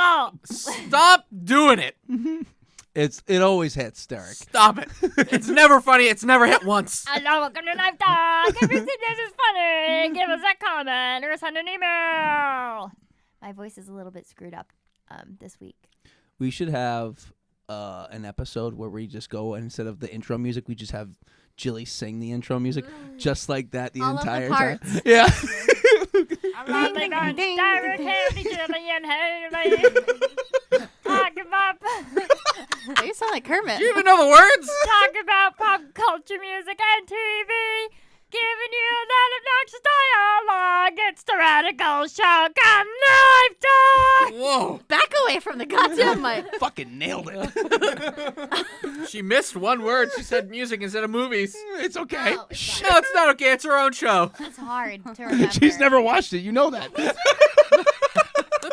fault. Stop doing it. It always hits, Derek. Stop it. It's never funny. It's never hit once. Hello, welcome to Knife Dog. If you think this is funny, give us a comment or send an email. My voice is a little bit screwed up this week. We should have an episode where we just go, and instead of the intro music, we just have Jilli sing the intro music just like that the all entire of the time. parts. Yeah. I'm loving on Derek, Halie, Jilli, and Halie. Talk about You sound like Kermit. Do you even know the words? talk about pop culture, music, and TV. Giving you that obnoxious dialogue. It's the Radical Show on Knife Dog. Whoa. Back away from the goddamn mic. Fucking nailed it. She missed one word. She said music instead of movies. It's okay. Oh, it's No, it's not okay. It's her own show. It's hard to remember. She's never watched it. You know that.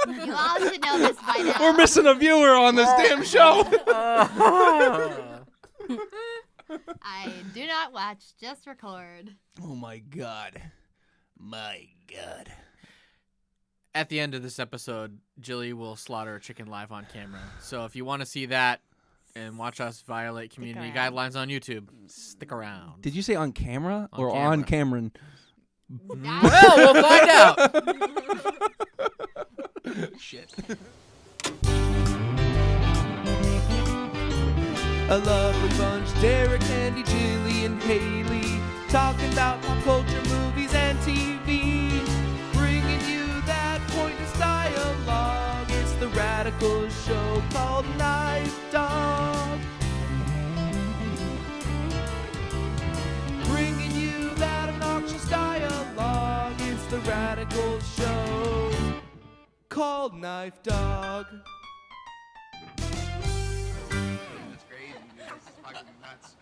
You all should know this by now. We're missing a viewer on this damn show. I do not watch, just record. Oh, my God. My God. At the end of this episode, Jilli will slaughter a chicken live on camera. So if you want to see that and watch us violate community around. guidelines on YouTube, stick around. Did you say on camera On or camera. on Cameron? Well, we'll find out. Shit. A lovely bunch, Derek, Andy, Jilli, and Halie, talking about pop culture, movies, and TV, bringing you that pointless dialogue. It's the Radical Show called KnifeDog. Bringing you that obnoxious dialogue. It's the Radical Show called KnifeDog. That's crazy. This is fucking nuts.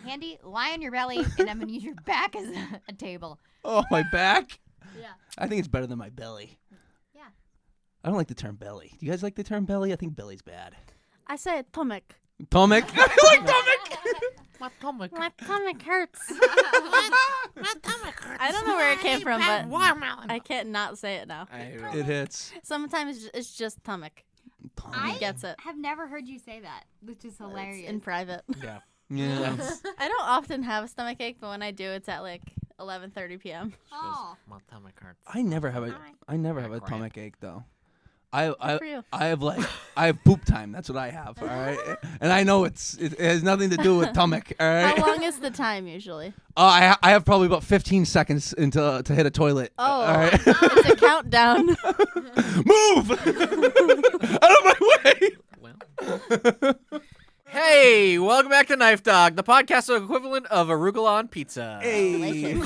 Handy, lie on your belly, and I'm going to use your back as a table. Oh, my back? Yeah. I think it's better than my belly. Yeah. I don't like the term belly. Do you guys like the term belly? I think belly's bad. I say stomach. Tomic? I like Tomic! My stomach. My stomach hurts. My stomach hurts. I don't know where it came from, but watermelon. I can't not say it now. It hits. Sometimes it's just stomach. Tomic. He gets it. have never heard you say that, which is hilarious. It's in private. Yeah. Yeah. I don't often have a stomach ache, but when I do, it's at like 11:30 p.m. Oh. My stomach hurts. I never have a Cramp. stomach ache though. Good for you. I have poop time. That's what I have. All right, and I know it has nothing to do with stomach. All right. How long is the time usually? I have probably about 15 seconds to hit a toilet. Oh, All right. it's a countdown. Move out of my way. Well. Hey, welcome back to Knife Dog, the podcast equivalent of arugula on pizza. Hey.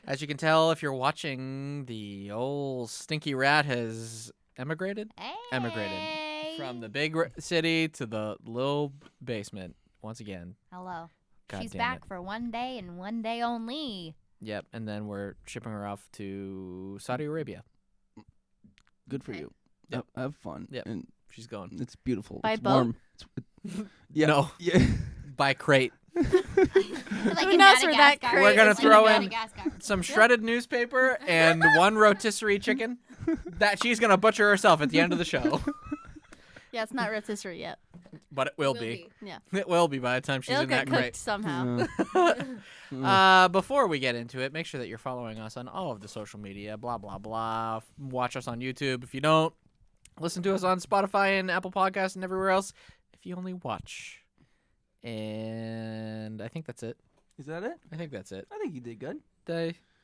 As you can tell, if you're watching, the old stinky rat has emigrated. Hey. Emigrated from the big city to the little basement once again. Hello. God She's damn back it. for one day and one day only. Yep, and then we're shipping her off to Saudi Arabia. Good for you. Yep. Have fun. Yep. And She's going it's beautiful. By it's boat? warm. Yeah. No. Yeah. by crate. Like Who in knows where that Madagascar. crate We're gonna It's like throw in Madagascar. some shredded newspaper and one rotisserie chicken that she's gonna butcher herself at the end of the show. Yeah, it's not rotisserie yet. But it will be. Yeah. It will be by the time she's It'll in get that cooked crate. somehow. Before we get into it, make sure that you're following us on all of the social media, blah, blah, blah. Watch us on YouTube. If you don't, listen to us on Spotify and Apple Podcasts and everywhere else. If you only watch. And I think that's it. Is that it? I think that's it. I think you did good.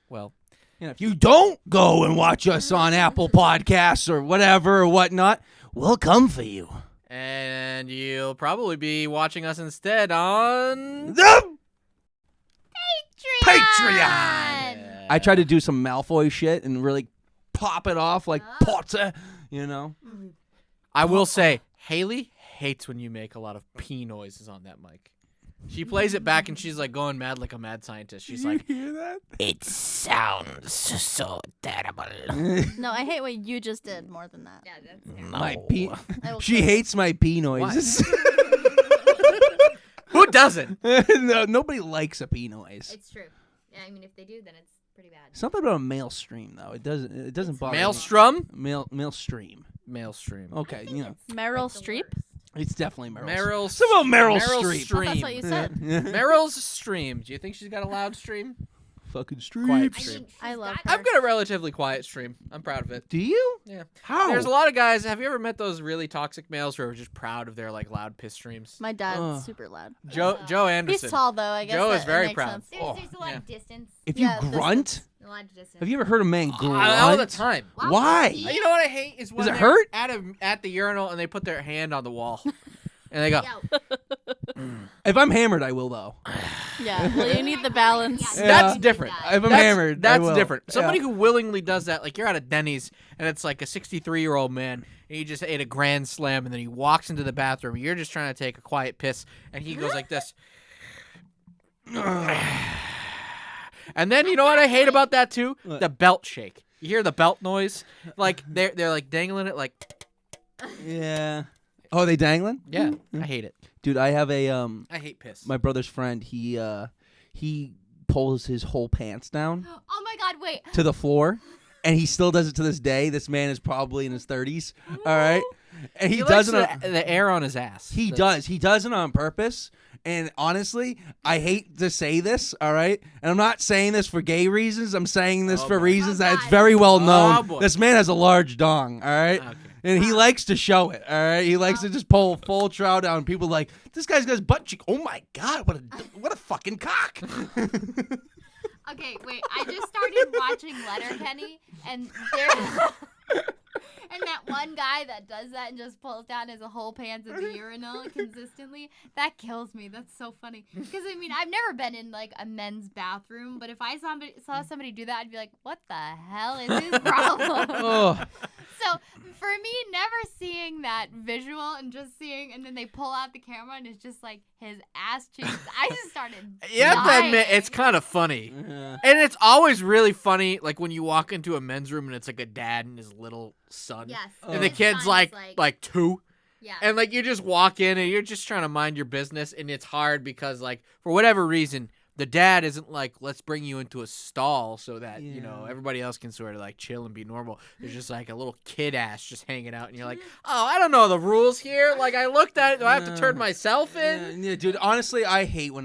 Well, And if you don't go and watch us on Apple Podcasts or whatever or whatnot, we'll come for you. and you'll probably be watching us instead on The Patreon. Patreon. I tried to do some Malfoy shit and really pop it off like Potter, you know. I will say, Halie hates when you make a lot of pee noises on that mic. She plays it back and she's like going mad like a mad scientist. She's like, Hear that? it sounds so terrible. No, I hate what you just did more than that. Yeah, that's My pee. I will She kill you. hates my pee noises. Who doesn't. No, nobody likes a pee noise. It's true. Yeah, I mean, if they do, then it's pretty bad. Something about a male stream though. It doesn't bother me. Maelstrom? Male stream. Maelstrom. Okay, you know. Meryl Streep. It's definitely Meryl. Meryl. Some about Meryl Meryl Streep. Oh, that's what you said. Meryl's stream. Do you think she's got a loud stream? Fucking Quiet streep. stream. I love her. I've got a relatively quiet stream. I'm proud of it. Do you? Yeah. How? There's a lot of guys. Have you ever met those really toxic males who are just proud of their like loud piss streams? My dad's Ugh. super loud. Joe Anderson. He's tall though. I guess Joe is that very makes proud. sense. There's a lot of distance. If you Yeah, grunt, A lot of distance. have you ever heard a man grunt? All the time. Why? You know what I hate is when Does it they're hurt? at the urinal and they put their hand on the wall and they go. If I'm hammered, I will though. Yeah. Well, you need the balance. Yeah. That's different. If I'm hammered, I That's will. different. Somebody Yeah. who willingly does that, like you're at a Denny's and it's like a 63-year-old man and he just ate a grand slam and then he walks into the bathroom and you're just trying to take a quiet piss and he goes like this. And then you know what I hate about that too? What? The belt shake. You hear the belt noise? Like they're like dangling it like Yeah. Oh, they dangling? yeah. I hate it. Dude, I have a I hate piss. my brother's friend. He pulls his whole pants down Oh my God! Wait. to the floor, and he still does it to this day. This man is probably in his 30s. All right, and he likes does it. the air on his ass. He does. He does it on purpose. And honestly, I hate to say this, all right? And I'm not saying this for gay reasons. I'm saying this Oh, for boy. reasons Oh, that it's God. very well Oh, known. boy. This man has a large dong, all right? Okay. And he likes to show it, all right? He likes to just pull full trout down. People are like, this guy's got his butt cheek. Oh, my God, what a fucking cock. Okay, wait. I just started watching Letterkenny, and there. And that one guy that does that and just pulls down his whole pants at the urinal consistently, that kills me. That's so funny. Because, I mean, I've never been in, like, a men's bathroom, but if I saw somebody do that, I'd be like, what the hell is his problem? Oh. So, for me, never seeing that visual and just seeing, and then they pull out the camera and it's just, like, his ass cheeks, I just started You have to admit, dying. it's kind of funny. Yeah. And it's always really funny, like when you walk into a men's room and it's like a dad and his little son. Yes. And the His kid's son is, like 2. yeah. And like you just walk in and you're just trying to mind your business and it's hard because like for whatever reason, the dad isn't like, let's bring you into a stall so that, you know, Yeah. everybody else can sort of like chill and be normal. There's just like a little kid ass just hanging out and you're like, oh, I don't know the rules here. Like I looked at it. Do I have to turn myself in? Yeah, dude, honestly, I hate when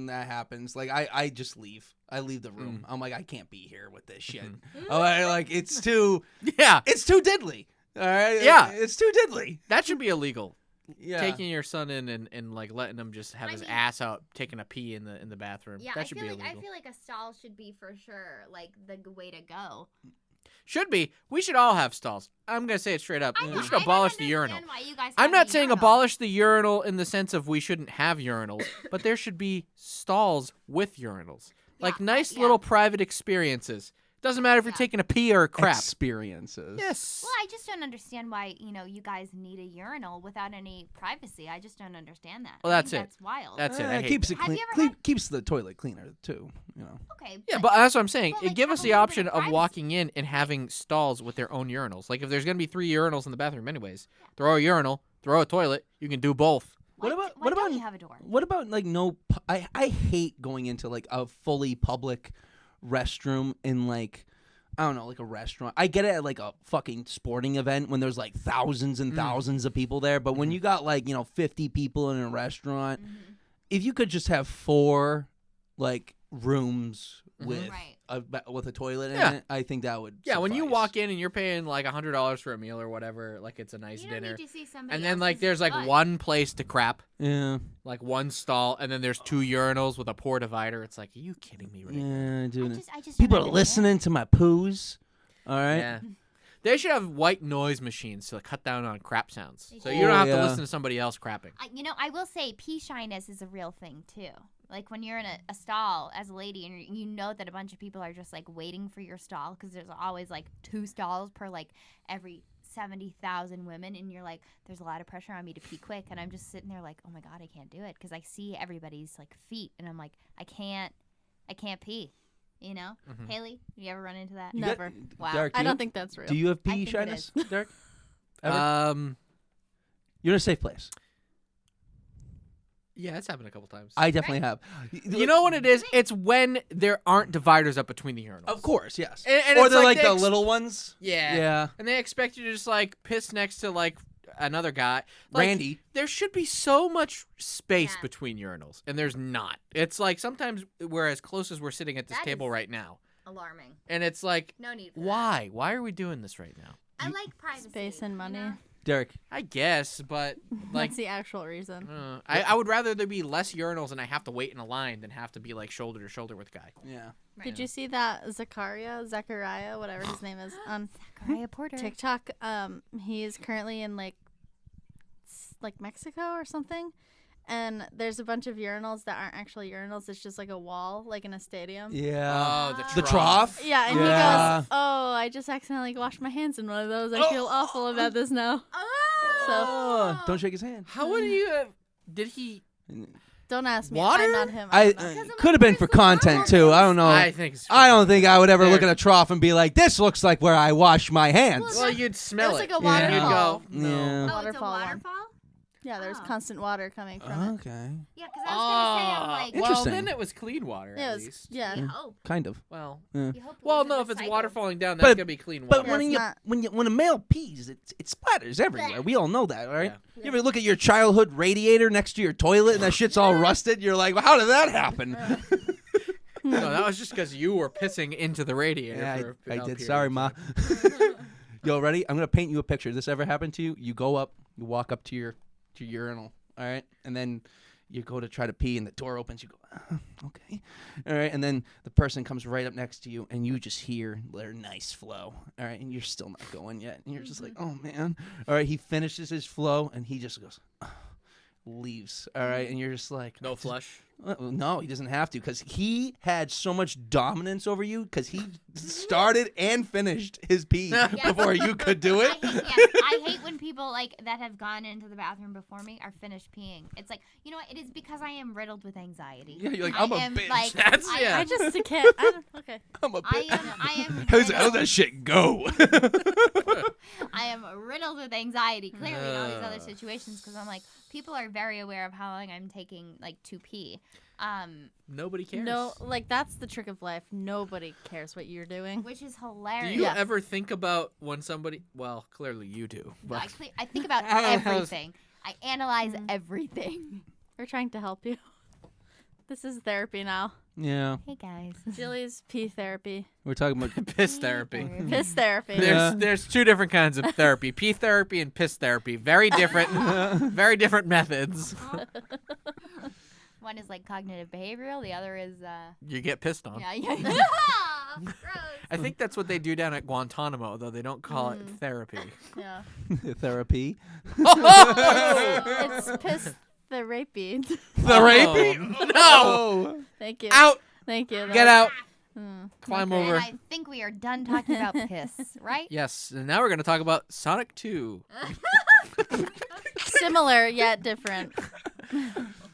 that happens. Like, I just leave. I leave the room. I'm like, I can't be here with this shit. Like, it's too diddly. All right? Yeah. It's too diddly. That should be illegal. Yeah. Taking your son in and like letting him just have I his mean- ass out, taking a pee in the bathroom. Yeah, that should be illegal. I feel like a stall should be for sure like the way to go. Should be. We should all have stalls. I'm gonna say it straight up. I know, We should I don't abolish the urinal. understand why you guys I'm have not a saying urinal. abolish the urinal in the sense of we shouldn't have urinals, but there should be stalls with urinals, like nice little private experiences. Doesn't matter if you're taking a pee or a crap. Experiences. Yes. Well, I just don't understand why you guys need a urinal without any privacy. I just don't understand that. Well, I that's think it. That's wild. That's it. I hate keeps that. it Have clean. you ever Keeps the toilet cleaner too. You know. okay. Yeah, but that's what I'm saying. But, like, Give have us a the little bit option of of privacy. walking in and having stalls with their own urinals. Like if there's gonna be 3 urinals in the bathroom, anyways, throw a urinal, throw a toilet. You can do both. why what don't about you have a door? What about like I hate going into like a fully public restroom in like I don't know, like a restaurant. I get it at like a fucking sporting event when there's like thousands and thousands of people there, but when you got like, 50 people in a restaurant, if you could just have 4 like rooms with Right. with a toilet in Yeah. it, I think that would Yeah, when you suffice. walk in and you're paying like $100 for a meal or whatever, like it's a nice You don't dinner. need to see somebody And then like else's there's like butt. one place to crap, Yeah. like one stall, and then there's 2 urinals with a pour divider. It's like, are you kidding me right now? Yeah, dude. I just People are don't understand. listening to my poos. All right. Yeah. They should have white noise machines to cut down on crap sounds. So They you don't have to yeah. listen to somebody else crapping. I will say pee shyness is a real thing too. Like when you're in a stall as a lady and you know that a bunch of people are just like waiting for your stall because there's always like 2 stalls per like every 70,000 women and you're like there's a lot of pressure on me to pee quick and I'm just sitting there like oh my god I can't do it because I see everybody's like feet and I'm like I can't pee. Haley, you ever run into that? You got- Never. Wow. Derek, do I you? don't think that's real. Do you have I pee think it shyness, Derek? Ever? Um, You're in a safe place. Yeah, it's happened a couple times. I definitely have. You know what it is? It's when there aren't dividers up between the urinals. Of course, yes. And or it's they're like like the little ones. Yeah. Yeah. And they expect you to just like piss next to like another guy. Like, Randy. There should be so much space Yeah. between urinals, and there's not. It's like sometimes we're as close as we're sitting at this That table is- right now. Alarming. And it's like, No need for that. why? Why are we doing this right now? I like privacy. Space and money. You know? Derek. I guess, but like, That's the actual reason. I would rather there be less urinals and I have to wait in a line than have to be like shoulder to shoulder with a guy. Yeah. Right. Did you see that Zachariah, whatever his name is, on Zachariah Porter. TikTok? He is currently in like Mexico or something, and there's a bunch of urinals that aren't actually urinals. It's just like a wall, like in a stadium. Yeah. Oh, The trough? Yeah, and Yeah. he goes, "Oh, I just accidentally washed my hands in one of those. I feel awful about this now." Oh, don't shake his hand. How would you? Did he? Don't ask me. Water? I'm not him. I don't know. Because I'm could have been like, for where's the content water? too. I don't know. I think. I don't think I would ever look There. at a trough and be like, "This looks like where I wash my hands." Well, you'd smell There's it. like a and you'd waterfall. go, no. Yeah. Oh, it's a Waterfall one. waterfall? Yeah, there's Oh. constant water coming from it. Okay. Yeah, because I was going to say, I'm like, well, Interesting. then it was clean water Yeah, at it was, least. yeah. you hope. Kind of. Well, You hope it well, wasn't no. If it's recycled. water falling down, that's But- gonna be clean But water. when a male pees, it splatters everywhere. We all know that, right? Yeah. You ever look at your childhood radiator next to your toilet and that shit's all rusted? You're like, well, how did that happen? No, that was just because you were pissing into the radiator. Yeah, for I a did. period Sorry, of Ma. time. Yo, ready? I'm gonna paint you a picture. This ever happened to you? You go up, you walk up to your urinal, all right, and then you go to try to pee, and the door opens. You go, okay, all right, and then the person comes right up next to you, and you just hear their nice flow, all right, and you're still not going yet, and you're just like, oh man, all right. He finishes his flow, and he just goes, leaves, all right, and you're just like, No flush. No, he doesn't have to because he had so much dominance over you because he started and finished his pee before you could do it. I hate when people like that have gone into the bathroom before me are finished peeing. It's like, you know what? It is because I am riddled with anxiety. Yeah, you're like, I I'm a am, bitch. Like, That's- I, yeah. I just can't. Okay. I'm a bitch. I am How's riddled- that shit go? I am riddled with anxiety, clearly, in all these other situations, because I'm like, people are very aware of how long I'm taking, like, to pee. Nobody cares. No, like that's the trick of life. Nobody cares what you're doing. Which is Do hilarious. you Yeah. ever think about when somebody? Well, clearly you do. No, But I think about I don't know how- everything. I analyze everything. We're trying to help you. This is therapy now. Yeah, Hey, guys. Jilli's pee therapy. we're talking about. piss therapy. Piss therapy. Yeah. There's two different kinds of therapy: pee therapy and piss therapy. Very different, very different methods. One is, like, cognitive behavioral. The other is, You get pissed on. yeah. Gross. I think that's what they do down at Guantanamo, though they don't call it therapy. Yeah. Therapy. It's piss therapy. Therapy? No! No! Thank you. Out! Thank you. Get out! Mm. Climb And over. I think we are done talking about piss, right? Yes, and now we're going to talk about Sonic 2. Similar yet different.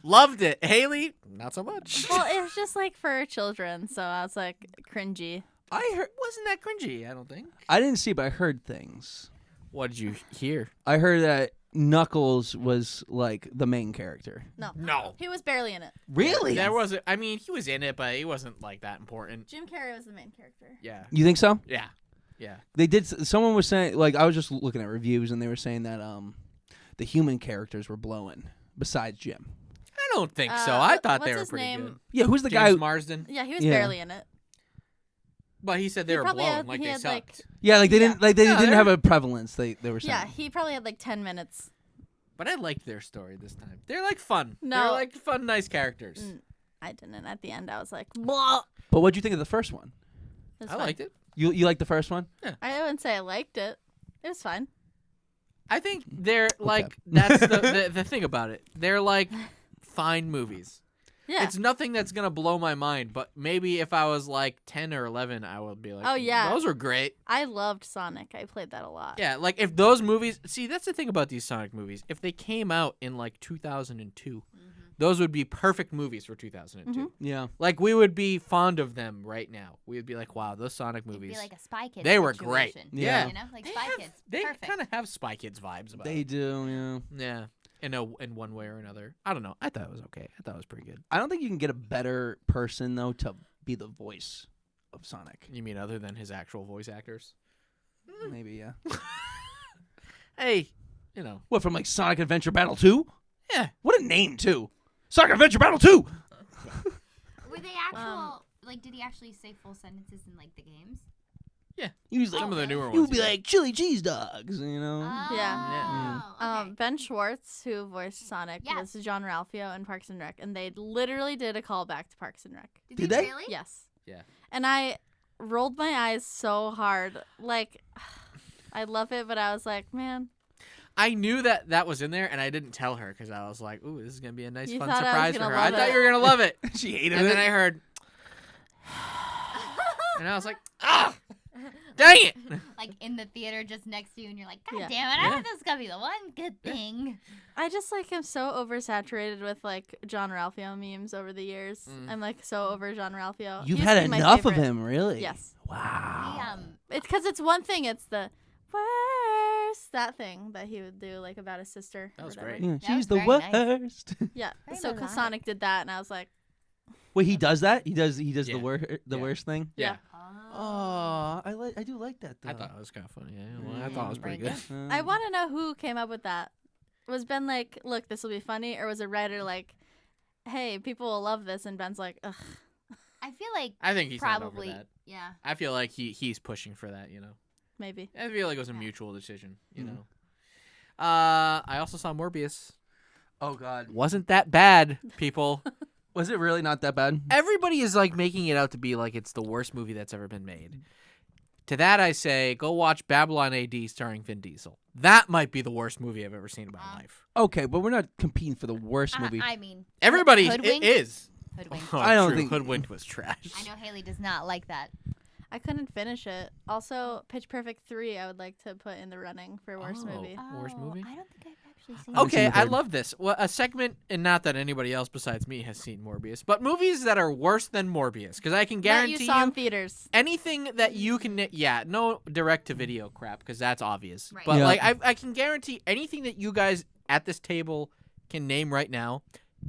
Loved it. Haley, not so much. Well, it was just like for children, so I was like cringy. I heard. Wasn't that cringy, I don't think. I didn't see, but I heard things. What did you hear? I heard that Knuckles was like the main character. No. He was barely in it. Really? There wasn't, I mean, he was in it, but he wasn't like that important. Jim Carrey was the main character. Yeah. You think so? Yeah. Yeah. They did. Someone was saying, like, I was just looking at reviews, and they were saying that the human characters were blowing. Besides Jim. I don't think so. I thought they what's were his pretty name? good. Yeah, who's the James guy? Marsden. Yeah, he was Yeah. barely in it. But he said they He were probably blown, had- like he they had, like- sucked. Yeah, like they Yeah. didn't. Like they No, didn't they're- have a prevalence. They were saying. Yeah, he probably had like 10 minutes. But I liked their story this time. They're like fun. No. They're like fun, nice characters. I didn't. At the end, I was like, blah. But what'd you think of the first one? It was I fine. liked it. You liked the first one? I wouldn't say I liked it. It was fine. I think they're like, that's the thing about it. They're like fine movies. Yeah. It's nothing that's going to blow my mind, but maybe if I was like 10 or 11, I would be like, Oh, yeah. those were great. I loved Sonic. I played that a lot. Yeah, like if those movies, see, that's the thing about these Sonic movies. If they came out in like 2002, those would be perfect movies for 2002. Yeah. Like we would be fond of them right now. We would be like, wow, those Sonic It'd movies. be like a Spy Kids They were great. situation, Yeah. You know? Like They Spy have- Kids. They Perfect. kind of have Spy Kids vibes about They it. do. Yeah. Yeah. in one way or another. I don't know. I thought it was okay. I thought it was pretty good. I don't think you can get a better person though to be the voice of Sonic. You mean other than his actual voice actors? Maybe, yeah. Hey, you know. What, from like Sonic Adventure Battle 2? Yeah. What a name too. Sonic Adventure Battle 2. Were they actual? Like, did he actually say full sentences in like the games? Yeah. He was like, Some of the newer ones. he would be yeah. like chili cheese dogs, you know. Yeah. Okay. Ben Schwartz, who voiced Sonic, Yes. was John Ralphio in Parks and Rec, and they literally did a callback to Parks and Rec. Did they? Really? Yes. Yeah. And I rolled my eyes so hard. Like, I love it, but I was like, man. I knew that was in there, and I didn't tell her because I was like, "Ooh, this is gonna be a nice, You fun thought I was surprise for gonna her." I love thought it. you were gonna love it, She hated and it. then I heard, and I was like, "Ah, dang it!" Like in the theater just next to you, and you're like, God Yeah. damn it! I thought this was gonna be the one good thing. I just like am so oversaturated with like John Ralphio memes over the years. I'm like so over John Ralphio. You've He used had to be my enough of favorite. him, really? Yes. Wow. He, It's because it's one thing. It's the worst, that thing that he would do like about his sister. That or was whatever. great. Yeah, That she's was the very worst. nice. Yeah. Very So melodic. Sonic did that, and I was like, Wait, he does that? He does Yeah. the Yeah. worst thing? Yeah, Oh, I do like that though. I thought it was kind of funny. Yeah, well, I thought it was pretty Very good. I want to know who came up with that. Was Ben like, look, this will be funny, or was a writer like, hey, people will love this, and Ben's like, ugh. I feel like I think he's not probably, over that. yeah. I feel like he's pushing for that. You know, Maybe. I feel like it was a Yeah. mutual decision. You Mhm. know. I also saw Morbius. Oh God. Wasn't that bad, people? Was it really not that bad? Everybody is like making it out to be like it's the worst movie that's ever been made. To that I say, go watch Babylon AD starring Vin Diesel. That might be the worst movie I've ever seen in my life. Okay, but we're not competing for the worst movie. I mean, Everybody Hoodwinked? is. Hoodwinked. Oh, I don't true. think- Hoodwinked was trash. I know Haley does not like that. I couldn't finish it. Also, Pitch Perfect 3, I would like to put in the running for worst Oh. movie. Worst movie? I don't think I've actually seen Haven't seen Okay, the I third. love this. Well, a segment, and not that anybody else besides me has seen Morbius, but movies that are worse than Morbius, because I can That guarantee you saw in you theaters. anything that you can, no direct-to-video crap, because that's obvious. Right. But Yeah. like, I can guarantee anything that you guys at this table can name right now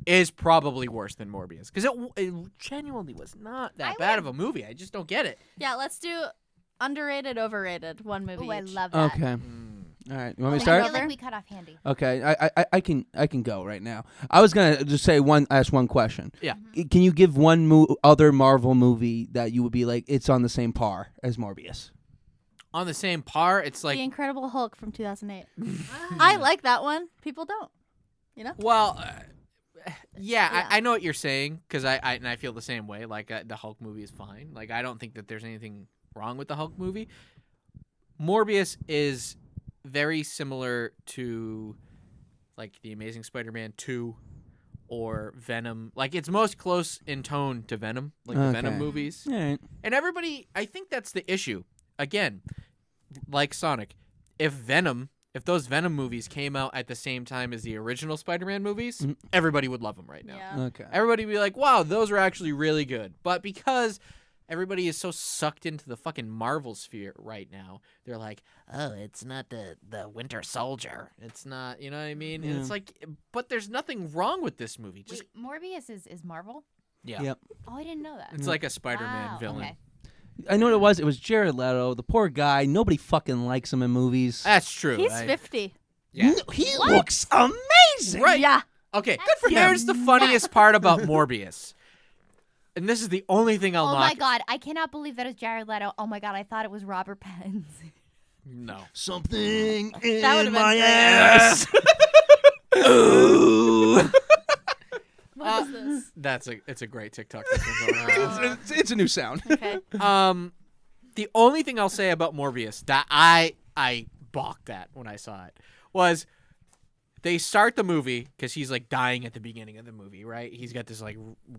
is probably worse than Morbius, because it genuinely was not that I bad would- of a movie. I just don't get it. Yeah, let's do underrated, overrated. One movie. Oh, I each. love that. Okay. All right. You want me to I start? feel like we cut off Handy. Okay. I can go right now. I was gonna just ask one question. Yeah. Can you give one other Marvel movie that you would be like it's on the same par as Morbius? On the same par, it's like, The Incredible Hulk from 2008. I like that one. People don't. You know? well, yeah, Yeah. I know what you're saying, because I feel the same way. Like, the Hulk movie is fine. Like, I don't think that there's anything wrong with the Hulk movie. Morbius is very similar to, like, The Amazing Spider-Man 2 or Venom. Like, it's most close in tone to Venom, like the Venom Okay. movies. All right. And everybody, I think that's the issue. Again, like Sonic, if those Venom movies came out at the same time as the original Spider-Man movies, Mhm. everybody would love them right now. Yeah. Okay. Everybody would be like, wow, those are actually really good. But because everybody is so sucked into the fucking Marvel sphere right now, they're like, oh, it's not the Winter Soldier. It's not, you know what I mean? And Yeah. it's like, but there's nothing wrong with this movie. Just, Wait, Morbius is Marvel? yeah. Yep. Oh, I didn't know that. It's like a Spider-Man Wow, villain. okay. I know what it was. It was Jared Leto, the poor guy. Nobody fucking likes him in movies. That's true. He's I- 50. Yeah. He looks amazing. Right. Yeah. Okay, Good for here's the funniest part about Morbius. And this is the only thing I'll Oh knock. my god, I cannot believe that is Jared Leto. Oh my god, I thought it was Robert Pattinson. No. Something That in would've been my great. ass. Ooh. What is this? It's a great TikTok that's been going around. It's a new sound. Okay. The only thing I'll say about Morbius that I balked at when I saw it was they start the movie because he's like dying at the beginning of the movie, right? He's got this like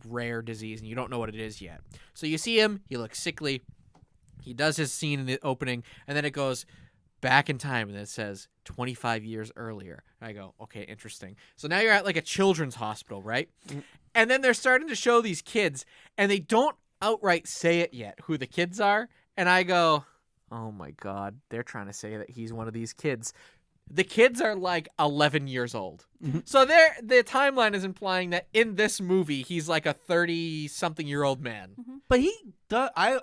rare disease and you don't know what it is yet. So you see him, he looks sickly. He does his scene in the opening and then it goes back in time and it says 25 years earlier. And I go, okay, interesting. So now you're at like a children's hospital, right? And then they're starting to show these kids and they don't outright say it yet who the kids are. And I go, oh my God, they're trying to say that he's one of these kids. the kids are like 11 years old. Mhm. So the timeline is implying that in this movie he's like a 30-something-year-old man. But he does. I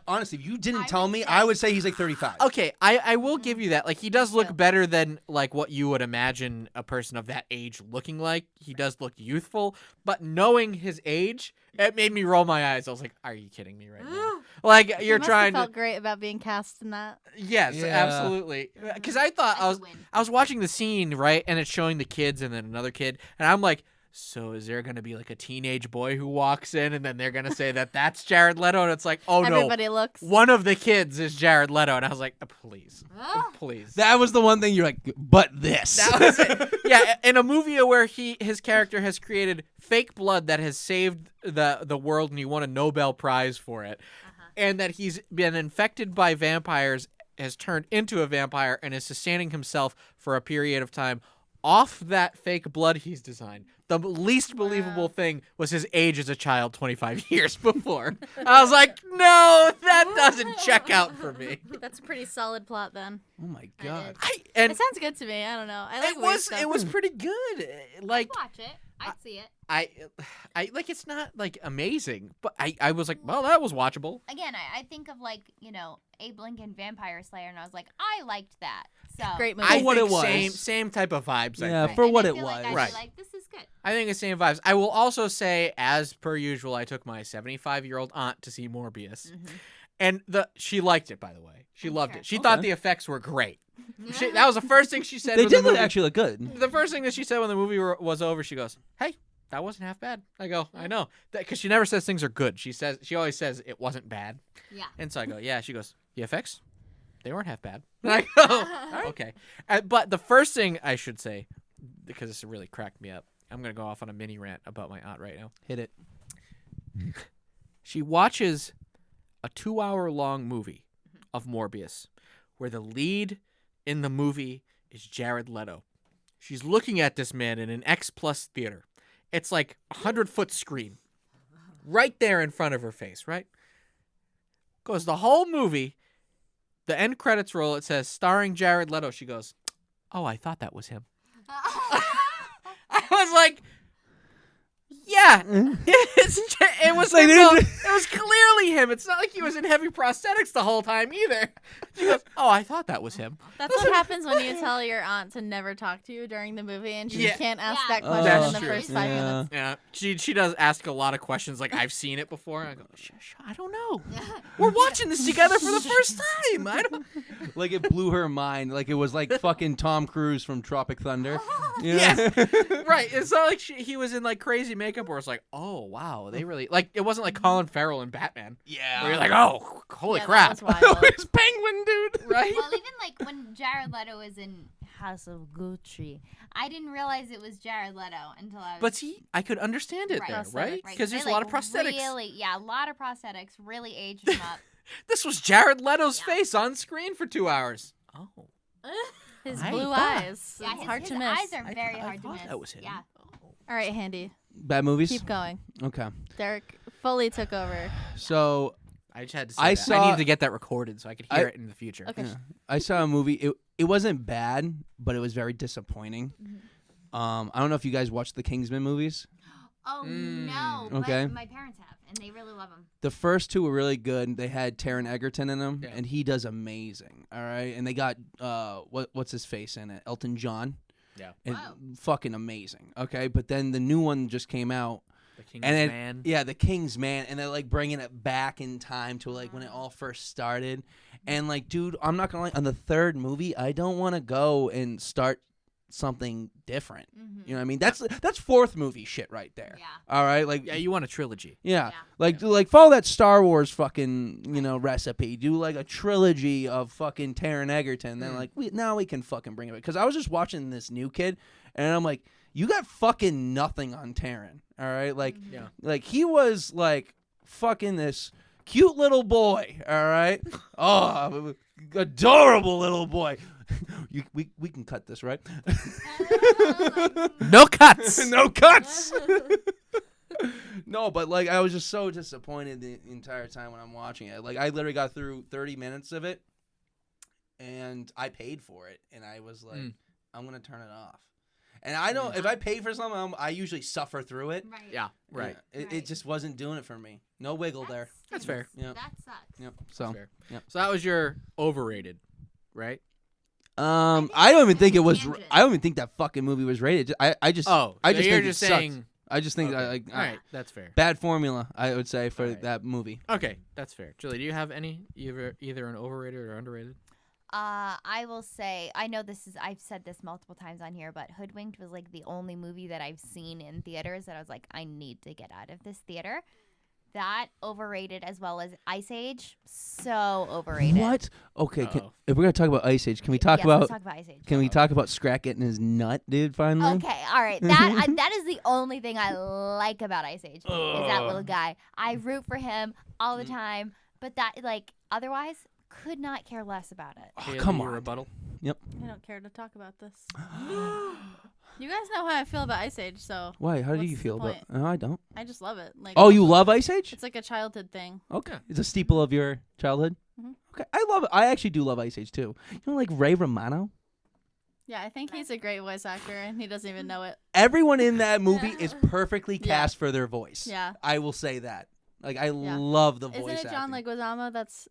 honestly, if you didn't I tell would me, say- I would say he's like 35. Okay, I will give you that. Like, he does too. look better than like what you would imagine a person of that age looking like. He does look youthful, but knowing his age, it made me roll my eyes. I was like, "Are you kidding me right now?" Like, You you're must trying have to. felt great about being cast in that. Yes, Yeah. absolutely. Because I thought That's a win. I was watching the scene, right, and it's showing the kids and then another kid, and I'm like, so is there going to be like a teenage boy who walks in, and then they're going to say that that's Jared Leto, and it's like, oh no, Everybody looks. one of the kids is Jared Leto, and I was like, please, Ah. please. That was the one thing you're like, but this. That was it. Yeah, in a movie where his character has created fake blood that has saved the world, and he won a Nobel Prize for it, and that he's been infected by vampires, has turned into a vampire, and is sustaining himself for a period of time off that fake blood he's designed. The least believable thing was his age as a child 25 years before. I was like, no, that doesn't check out for me. That's a pretty solid plot then. Oh my god. And It sounds good to me. I don't know. I like it weird was stuff. it was pretty good. Like, Watch it. I'd see it. I like, it's not like amazing, but I was like, well, that was watchable. Again, I think of like, Abe Lincoln Vampire Slayer, and I was like, I liked that. So Great movie. I what think it was. same type of vibes. I Yeah, think. for And what I it feel like was. I'd be Right. like, this is good. I think the same vibes. I will also say, as per usual, I took my 75-year-old aunt to see Morbius, and she liked it. By the way, she loved Okay. it. She thought the effects were great. That was the first thing she said. They when the did movie- actually look good. The first thing that she said when the movie was over, she goes, "Hey, that wasn't half bad." I go, "I know," because she never says things are good. She always says it wasn't bad. Yeah. And so I go, "Yeah." She goes, "The effects, they weren't half bad." And I go, "Okay." But the first thing I should say, because this really cracked me up, I'm gonna go off on a mini rant about my aunt right now. Hit it. She watches a 2-hour-long movie of Morbius, where the lead in the movie is Jared Leto. She's looking at this man in an X Plus theater. It's like a 100-foot screen right there in front of her face, right? Goes the whole movie. The end credits roll. It says starring Jared Leto. She goes, "Oh, I thought that was him." I was like, "Yeah, it was Like, him. they though. didn't- It was clearly him. It's not like he was in heavy prosthetics the whole time either." She goes, "Oh, I thought that was him." That's what happens when you tell your aunt to never talk to you during the movie, and she Yeah. can't ask Yeah. that question That's in the true. first 5 minutes. Yeah, she does ask a lot of questions. Like, I've seen it before. I go, I don't know. We're watching this together for the first time. I don't. Like it blew her mind. Like it was like fucking Tom Cruise from Tropic Thunder. You know? Yes. Right. It's not like he was in like crazy makeup where it's like, oh wow, they really like. It wasn't like Colin Farrell in Batman. Yeah. Where you're like, oh, holy Yeah, crap. that was wild. It's Penguin, dude. Right. Well, even like when Jared Leto was in House of Gucci, I didn't realize it was Jared Leto until I was. But see, I could understand it Right. there, Prosthetics. right? Because They, there's a lot of like, prosthetics. Really, yeah, a lot of prosthetics. Really aged him up. This was Jared Leto's Yeah. face on screen for 2 hours. Oh. His I blue thought- eyes. Yeah, it's his, hard his to miss. eyes are very hard to thought miss. that was him. Yeah. Oh. All right, Handy. Bad movies. Keep going. Okay. Derek fully took over. So I just had to say I that. I saw- needed to get that recorded so I could hear it in the future. Okay. yeah, I saw a movie. It wasn't bad, but it was very disappointing. I don't know if you guys watched the Kingsman movies. Oh Mm. no. Okay. But my parents have, and they really love him. The first two were really good. They had Taron Egerton in them, Yeah. and he does amazing. All right, and they got what's his face in it? Elton John. Yeah. And Wow. fucking amazing. Okay, but then the new one just came out, The King's and then Man. yeah, the King's Man, and they're like bringing it back in time to like when it all first started. And like, dude, I'm not gonna lie. On the third movie, I don't want to go and start something different. Mm-hmm. You know what I mean? That's fourth movie shit right there. Yeah. All right, like Yeah, you want a trilogy. yeah. Yeah. Like do like follow that Star Wars fucking recipe. Do like a trilogy of fucking Taron Egerton. Then like now we can fucking bring it back. Because I was just watching this new kid, and I'm like, you got fucking nothing on Taron. All right, like Yeah. like he was like fucking this cute little boy. All right, oh adorable little boy. We can cut this, right? No cuts. No cuts. No, but like I was just so disappointed the entire time when I'm watching it. Like I literally got through 30 minutes of it, and I paid for it, and I was like, I'm gonna turn it off. And I don't. If I pay for something, I usually suffer through it. Right. Yeah, right. It just wasn't doing it for me. No wiggle there. That's fair. Yeah. That sucks. Yep. That's So. fair. Yep. So that was your overrated, right? I don't even think it was. Tangent. I don't even think that fucking movie was rated. I just. Oh, I so just you're think just it sucked. saying. I just think Okay. that, All right, that's fair. bad formula. I would say for Alright. that movie. Okay, that's fair. Jilli, do you have any either an overrated or underrated? I will say, I know I've said this multiple times on here, but Hoodwinked was like the only movie that I've seen in theaters that I was like, I need to get out of this theater. That overrated, as well as Ice Age, so overrated. What? Okay. Uh-oh. If we're gonna talk about Ice Age, can we talk Yes, about? let's talk about Ice Age. Can we talk about Scrat getting his nut, dude? Finally. Okay, all right. That is the only thing I like about Ice Age is that little guy. I root for him all the time, but that otherwise could not care less about it. Oh, Halie, come your on. rebuttal. I don't care to talk about this. You guys know how I feel about Ice Age, so Why? How do What's you the feel about? point? No, I don't. I just love it. Like, Oh, you love Ice Age? It's like a childhood thing. Okay. Yeah. It's a staple of your childhood. Mhm. Okay, I love it. I actually do love Ice Age too. You know, like Ray Romano. Yeah, I think he's a great voice actor, and he doesn't even know it. Everyone in that movie is perfectly Yeah. cast for their voice. Yeah. I will say that. Like I Yeah. love the Isn't voice it John acting. Leguizamo that's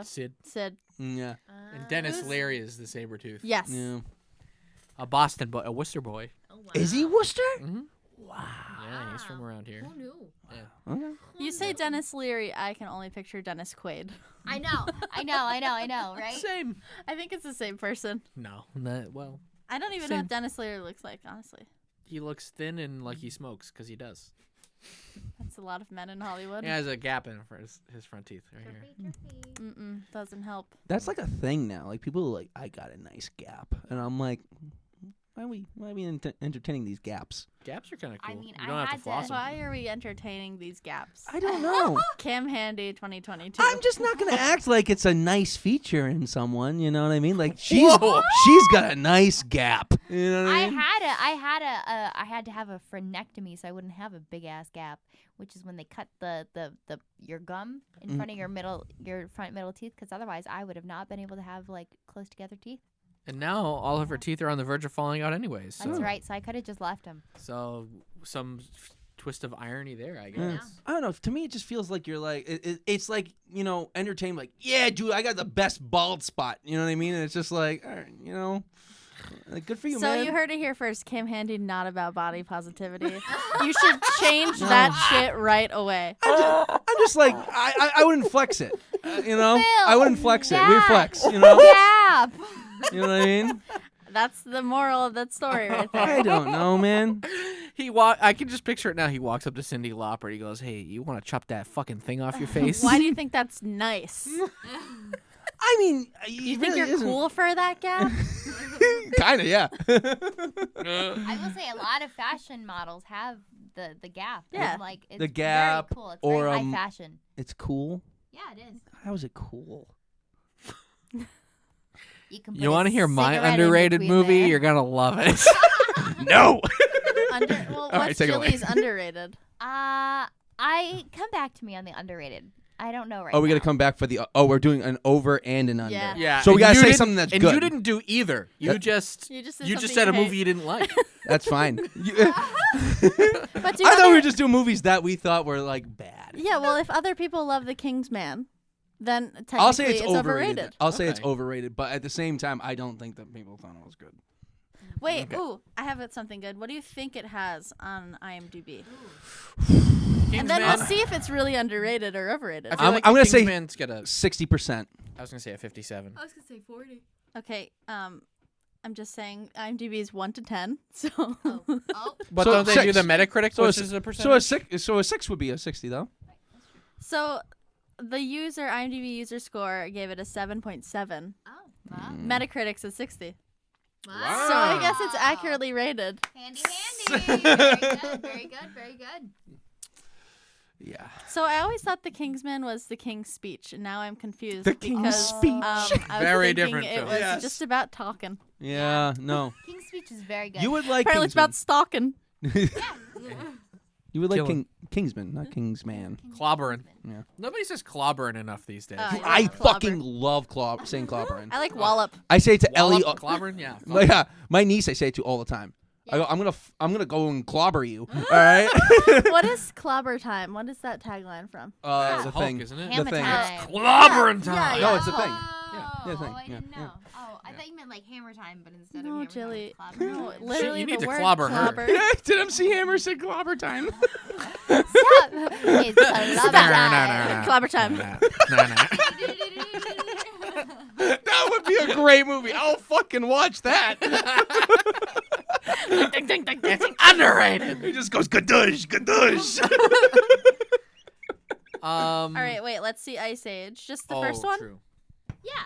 Sid Sid? Yeah. and Dennis Who's- Leary is the Sabretooth. Yes. Yeah. A Boston boy, a Worcester boy. Oh, wow. Is he Worcester? Mm-hmm. Wow. Yeah, he's from around here. Who knew? Yeah. Okay. You say Dennis Leary, I can only picture Dennis Quaid. I know, right? Same. I think it's the same person. No, not, well, I don't even know Same. what Dennis Leary looks like, honestly. he looks thin and like he smokes because he does. That's a lot of men in Hollywood. He has a gap in for his front teeth right here. Mm-mm, doesn't help. That's like a thing now. Like people are like, I got a nice gap, and I'm like, why are we entertaining these gaps? Gaps are kind of cool. I mean, you I don't have had to floss to- them. Why are we entertaining these gaps? I don't know. Cam Handy 2022. I'm just not gonna act like it's a nice feature in someone. You know what I mean? Like she's Whoa. got a nice gap. You know what I mean? I had to have a frenectomy so I wouldn't have a big ass gap, which is when they cut your gum in front of your front middle teeth, because otherwise I would have not been able to have like close together teeth. And now all of her teeth are on the verge of falling out anyways. That's So, right. So I could have just left them. so some twist of irony there, I Yeah. guess. I don't know. To me, it just feels like you're like it's like entertainment. Like, yeah, dude, I got the best bald spot. You know what I mean? And it's just like, all right, like, good for you, So man. you heard it here first. Cam Handy not about body positivity. You should change that shit right away. I'm just like I wouldn't flex it. I Phil, wouldn't flex it. We yeah. flex. Gap. You know what I mean? That's the moral of that story right there. I don't know, man. I can just picture it now. He walks up to Cyndi Lauper. He goes, "Hey, you want to chop that fucking thing off your face?" Why do you think that's nice? I mean, You think you're cool for that gap? Kind of, yeah. I will say a lot of fashion models have the gap. Yeah. It's The gap, very cool. It's or, very high fashion. It's cool. Yeah, it is. How is it cool? You can. You want to hear my cigarette in underrated between movie? there. You're gonna love it. No. Well, right, what's take it away. Jilli's underrated? Come back to me on the underrated. I don't know right Oh, we now. got to come back for the. Oh, we're doing an over and an under. Yeah. Yeah. So we and gotta you say didn't- something that's and good. you didn't do either. You just You just said a something movie you hate. didn't like. That's fine. But do I thought we other- were just doing movies that we thought were like bad. Yeah, well, if other people love The King's Man, then technically I'll say it's overrated. I'll say it's Okay. overrated, but at the same time, I don't think that people thought it was good. Wait, Okay. ooh, I have something good. What do you think it has on IMDb? Kingsman, And then we'll see if it's really underrated or overrated. I feel I'm like gonna say- Kingsman's got a. 60%. I was gonna say a 57. was gonna say 40. Okay, I'm just saying IMDb is 1 to 10, so Oh. But So don't they do six. the Metacritic, So which a, is a so a percentage? six would be a 60 though. So the IMDb user score gave it a 7.7. Oh. Wow. Metacritic's a 60. Wow. So I guess it's accurately rated. Handy. Very good. Very good. Yeah. So I always thought The Kingsman was The King's Speech, and now I'm confused. The King's because, Speech. I was Very thinking different It film. was Yes. just about talking. Yeah. No. King's Speech is very good. You would like. Apparently, it's about Kingsman. stalking. You would like Killing. Kingsman, not Kingsman. Clobbering. Yeah. Nobody says clobbering enough these days. Yeah, I clobber. fucking love saying clobbering. I like wallop. I say it to Ellie. Wallop, clobbering, yeah. Yeah, my niece I say it to all the time. I go, I'm gonna go and clobber you. All right. What is clobber time? What is that tagline from? That's the Hulk, thing. isn't it? Hammer thing. time. Clobbering Yeah, time. yeah. No, it's a thing. Oh, Yeah, thing. I didn't Yeah, know. Oh, I thought you meant like hammer time, but instead No, of hammer Jilly. time, No, clobber. literally you need the to word clobber her. clobber. Did MC Hammer say clobber time? Stop. It's clobber time. Clobber time. That would be a great movie. I'll fucking watch that. Ding, ding, ding, dancing. Underrated. He just goes gadoosh, gadoosh. All right, wait. Let's see Ice Age. Just the first one. True.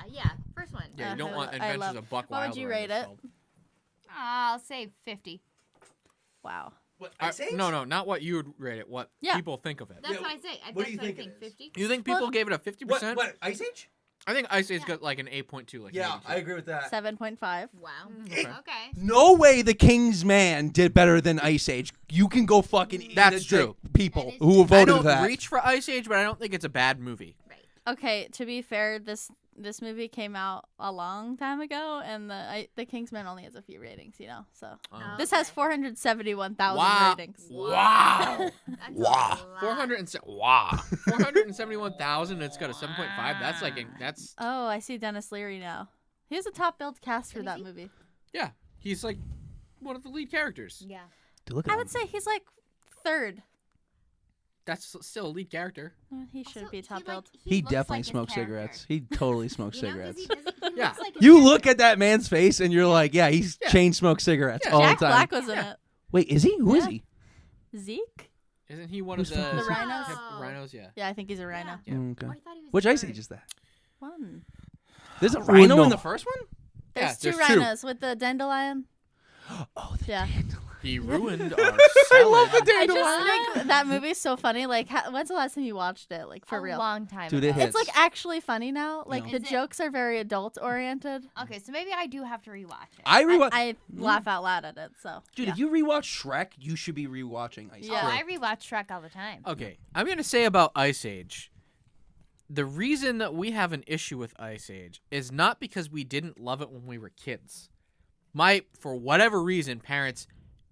Yeah. First one. Yeah, you don't Okay, want I Adventures love- of Buck what would Wilder. you or rate whatever it? it's I'll say 50. Wow. called. No, not what you would rate it. What Yeah. people think of it. That's what I say. what do you That's think what I it think. is? 50. You think people Well- gave it a 50%? Ice Age? I think Ice Age got like an 8.2. Like Yeah, 82. I agree with that. 7.5. Wow. Okay. Okay. No way the King's Man did better than Ice Age. You can go fucking eat That's a dick, true. people That is who true. I voted don't that. reach for Ice Age, but I don't think it's a bad movie. Right. Okay, to be fair, this movie came out a long time ago, and the Kingsman only has a few ratings, you know. So this has 471,000 Wow. ratings. Wow. That's Wow. a lot. 471,000. It's got a 7.5. That's that's Oh, I see Dennis Leary now. He was a top billed cast for that movie. yeah. He's like one of the lead characters. Yeah. Dude, look at I him. would say he's like third. That's still a lead character. He should Also, be top he, billed. He looks definitely like his smokes character. cigarettes. He totally smokes You know, cigarettes. He Yeah. looks like his You character. look at that man's face and you're like, yeah, he's Yeah. chain smoked cigarettes Yeah. all Jack the time. Black was in it. Wait, is he? Who is Yeah. he? Zeke? Isn't he one Who's of the the rhinos? Rhinos, yeah. Yeah, I think he's a rhino. Yeah. Okay. Oh, I thought he was Which Ice third. Age is that? One. There's a rhino no. in the first one? There's two there's two. rhinos with the dandelion. Oh, Yeah. He ruined our I love salad. the I dandelion. just think that movie's so funny. Like, when's the last time you watched it? Like, for a real? long time Dude, ago. it It's like actually funny now. Like, No. the Is it? jokes are very adult oriented. Okay, so maybe I do have to rewatch it. I rewatch. I laugh out loud at it. So, Dude, yeah. if you rewatch Shrek, you should be rewatching Ice Age. Yeah. Oh, I rewatch Shrek all the time. Okay, I'm gonna say about Ice Age. The reason that we have an issue with Ice Age is not because we didn't love it when we were kids. For whatever reason, parents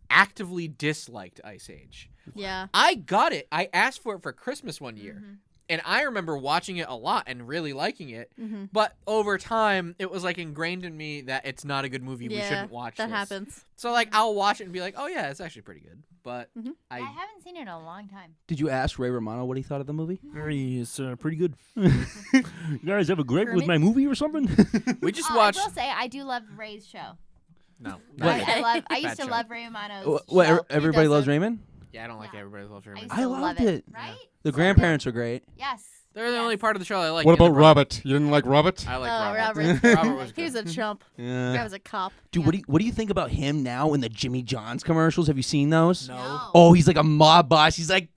actively disliked Ice Age. yeah. I got it. I asked for it for Christmas one year. Mhm. And I remember watching it a lot and really liking it. Mhm. But over time, it was like ingrained in me that it's not a good movie. We Yeah, shouldn't watch that this. happens. So like I'll watch it and be like, oh yeah, it's actually pretty good. But I haven't seen it in a long time. Did you ask Ray Romano what he thought of the movie? It's pretty good. You guys have a gripe with my movie or something? we just Oh, watched. I will say I do love Ray's show. No, What? I used to show. love Ray Romano's What, show. everybody loves doesn't. Raymond? Yeah, I don't like Yeah. Everybody Loves I Raymond. used I to loved love it. Right? The So grandparents are great. Yes. They're the yes. only part of the show I like. What and the about Robert? You didn't like Robert? I like Oh, Robert. Robert. Robert was He was good. a chump. Yeah. Guy was a cop. Dude, what do you think about him now in the Jimmy John's commercials? Have you seen those? No. Oh, he's like a mob boss. He's like,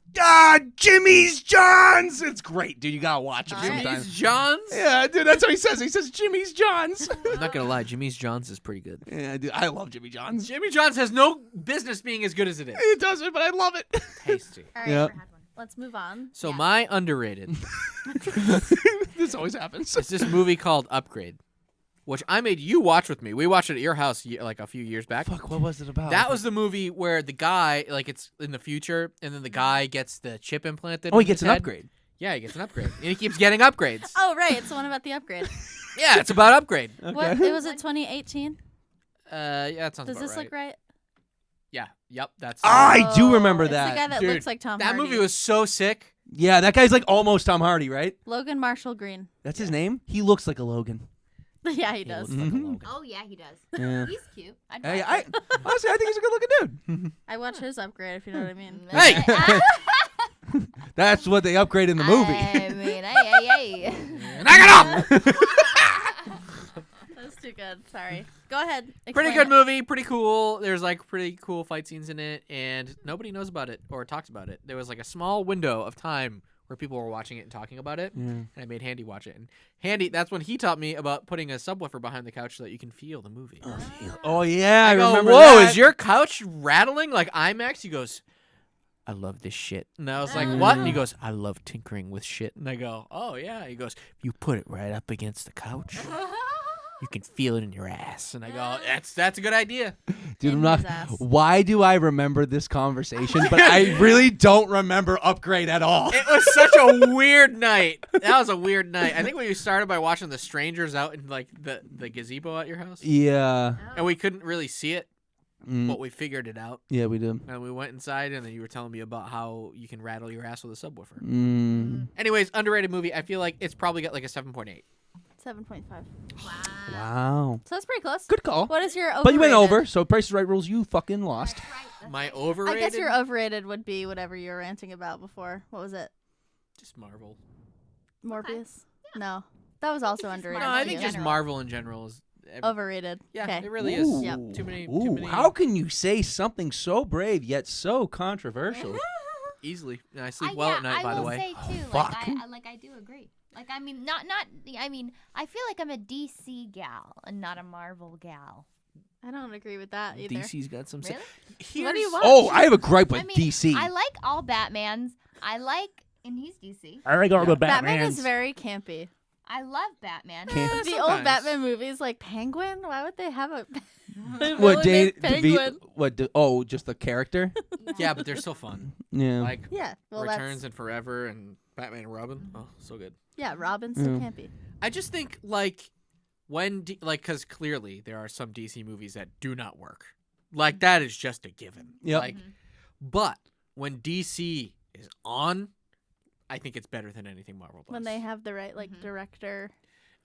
Jimmy's John's. It's great, dude. You gotta watch him Alright. sometime. Jimmy's John's? Yeah, dude, that's what he says. He says Jimmy's John's. I'm not gonna lie, Jimmy's John's is pretty good. Yeah, dude, I love Jimmy John's. Jimmy John's has no business being as good as it is. It doesn't, but I love it. Tasty. All right, Yeah. never had one. Let's move on. So Yeah. my underrated This always happens. is this movie called Upgrade, which I made you watch with me. We watched it at your house like a few years back. Fuck, what was it about? That was the movie where the guy, like it's in the future, and then the guy gets the chip implanted. Oh, he in gets his an head. upgrade. Yeah, he gets an upgrade, and he keeps getting upgrades. Oh, right. It's the one about the upgrade. Yeah, it's about upgrade. What? It was it 2018? Yeah, that sounds Does about this right. look right? Yeah, yep, that's. I do remember It's that. the guy that Dude, looks like Tom that Hardy. movie was so sick. Yeah, that guy's like almost Tom Hardy, right? Logan Marshall Green. That's his name? He looks like a Logan. Yeah, he does. Looks like a Mhm. Logan. Oh yeah, he does. Yeah. He's cute. I'd Hey, watch I it. honestly, I think he's a good-looking dude. I watch his upgrade, if you know what I mean. Hey! That's what they upgrade in the movie. I mean, hey. Knock it off! That's too good. Sorry. Go ahead. Pretty Explain good it. movie, pretty cool. There's like pretty cool fight scenes in it, and nobody knows about it or talks about it. There was like a small window of time where people were watching it and talking about it, and I made Handy watch it. And Handy, that's when he taught me about putting a subwoofer behind the couch so that you can feel the movie. Oh yeah, I I go, remember whoa, that. is your couch rattling like IMAX? He goes, I love this shit. And I was like, what? And he goes, I love tinkering with shit. And I go, oh, yeah. He goes, you put it right up against the couch. You can feel it in your ass. And I go, that's a good idea. Dude, In I'm not. his ass. Why do I remember this conversation? But I really don't remember Upgrade at all. It was such a weird night. That was a weird night. I think we started by watching The Strangers out in like the gazebo at your house. Yeah. And we couldn't really see it, Mm. but we figured it out. Yeah, we did. And we went inside, and then you were telling me about how you can rattle your ass with a subwoofer. Mm. Anyways, underrated movie. I feel like it's probably got like a 7.8. 7.5. Wow. So that's pretty close. Good call. What is your overrated? But you went over, so Price is Right rules. You fucking lost. My I overrated. guess your overrated would be whatever you were ranting about before. What was it? Just Marvel. Morbius? No. That was also just underrated. No, Marvel I in think just general. Marvel in general is. Overrated. Yeah, Okay. it really is. Yep. Too many. Ooh, Too many. how can you say something so brave yet so controversial? Easily. And I sleep well at night, by the way. I will say too, fuck. I do agree. Like, I mean, I mean, I feel like I'm a DC gal and not a Marvel gal. I don't agree with that either. DC's got some. Really? What do you want? Oh, I have a gripe with I mean, DC. I like all Batmans. And he's DC. I like all the Batman Batmans. is very campy. I love Batman. Can't- The old sometimes. Batman movies, like Penguin, why would they have a What villain named Penguin? Oh, just the character? Yeah, but they're so fun. Yeah. Like Yeah, well, Returns and Forever and Batman and Robin. Oh, so good. yeah, Robin's so campy. I just think like when because clearly there are some DC movies that do not work. Like that is just a given. Yep. Like, but when DC is on, I think it's better than anything Marvel does. When they have the right director.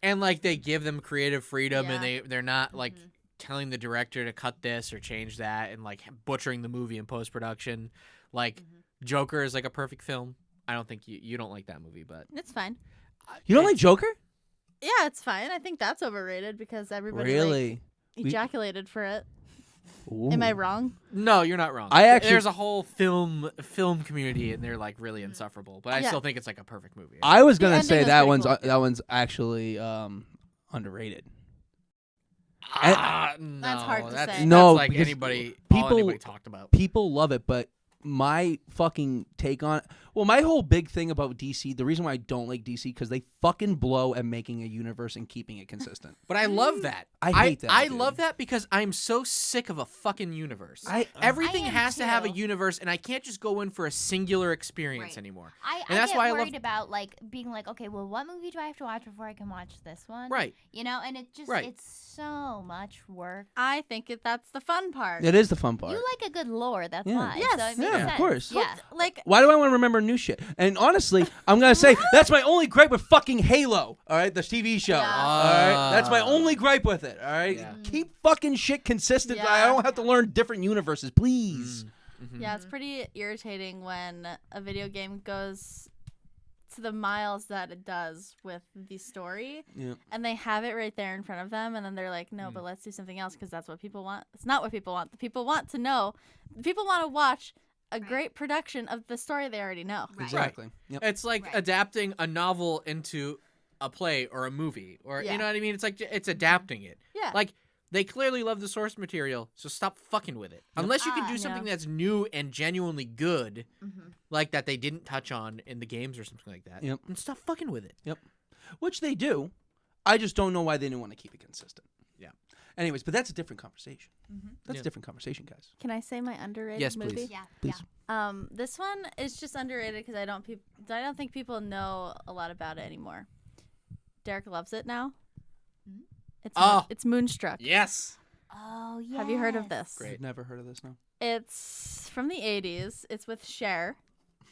and like they give them creative freedom, Yeah. and they're not like telling the director to cut this or change that, and like butchering the movie in post production. Like Joker is like a perfect film. I don't think you don't like that movie, but It's fine. You don't like Joker? Yeah, it's fine. I think that's overrated because everybody Really? like, ejaculated for it. Ooh. Am I wrong? no, you're not wrong. I actually- there's a whole film community, and they're like really insufferable. But I Yeah. still think it's like a perfect movie. I was The gonna ending say was that pretty one's cool. that one's actually underrated. No, That's hard to that's, say. That's No, like because anybody people- talked about. People love it, but my fucking take on my whole big thing about DC, the reason why I don't like DC because they fucking blow at making a universe and keeping it consistent. But I love that. I hate that, I dude. love that because I'm so sick of a fucking universe. I Everything I am has to have a too. universe, and I can't just go in for a singular experience Right. anymore. I And that's get why I love- worried about like being like, okay, well, what movie do I have to watch before I can watch this one? Right. You know, and it just Right. it's so much work. I think that's the fun part. It is the fun part. You like a good lore, that's Yeah. why. Yes. So it makes Yeah, of sense. course. Yeah. Like, Why do I want to remember new shit? And honestly, I'm gonna say that's my only gripe with fucking Halo. All right, the TV show. Yeah. All right, that's my only gripe with it. All right, Yeah. keep fucking shit consistent. Yeah. I don't have to learn different universes, please. yeah, it's pretty irritating when a video game goes to the miles that it does with the story, Yeah. and they have it right there in front of them, and then they're like, no, but let's do something else because that's what people want. It's not what people want. The people want to know. The people want to watch a great production of the story they already know. Right. Exactly. Yep. It's like Right. adapting a novel into a play or a movie, or Yeah. you know what I mean. It's like it's adapting it. Yeah. Like they clearly love the source material, so stop fucking with it. Unless you can do Yeah. something that's new and genuinely good, Mhm. like that they didn't touch on in the games or something like that. Yep. And stop fucking with it. Which they do. I just don't know why they didn't want to keep it consistent. Yeah. Anyways, but that's a different conversation. That's Yeah. a different conversation, guys. Can I say my underrated Yes, movie? please. Yeah. Please. This one is just underrated because I don't think people know a lot about it anymore. Derek loves it now. It's Moonstruck. Yes. Oh yeah. Have you heard of this? Great. I've never heard of this now. It's from the 80s. It's with Cher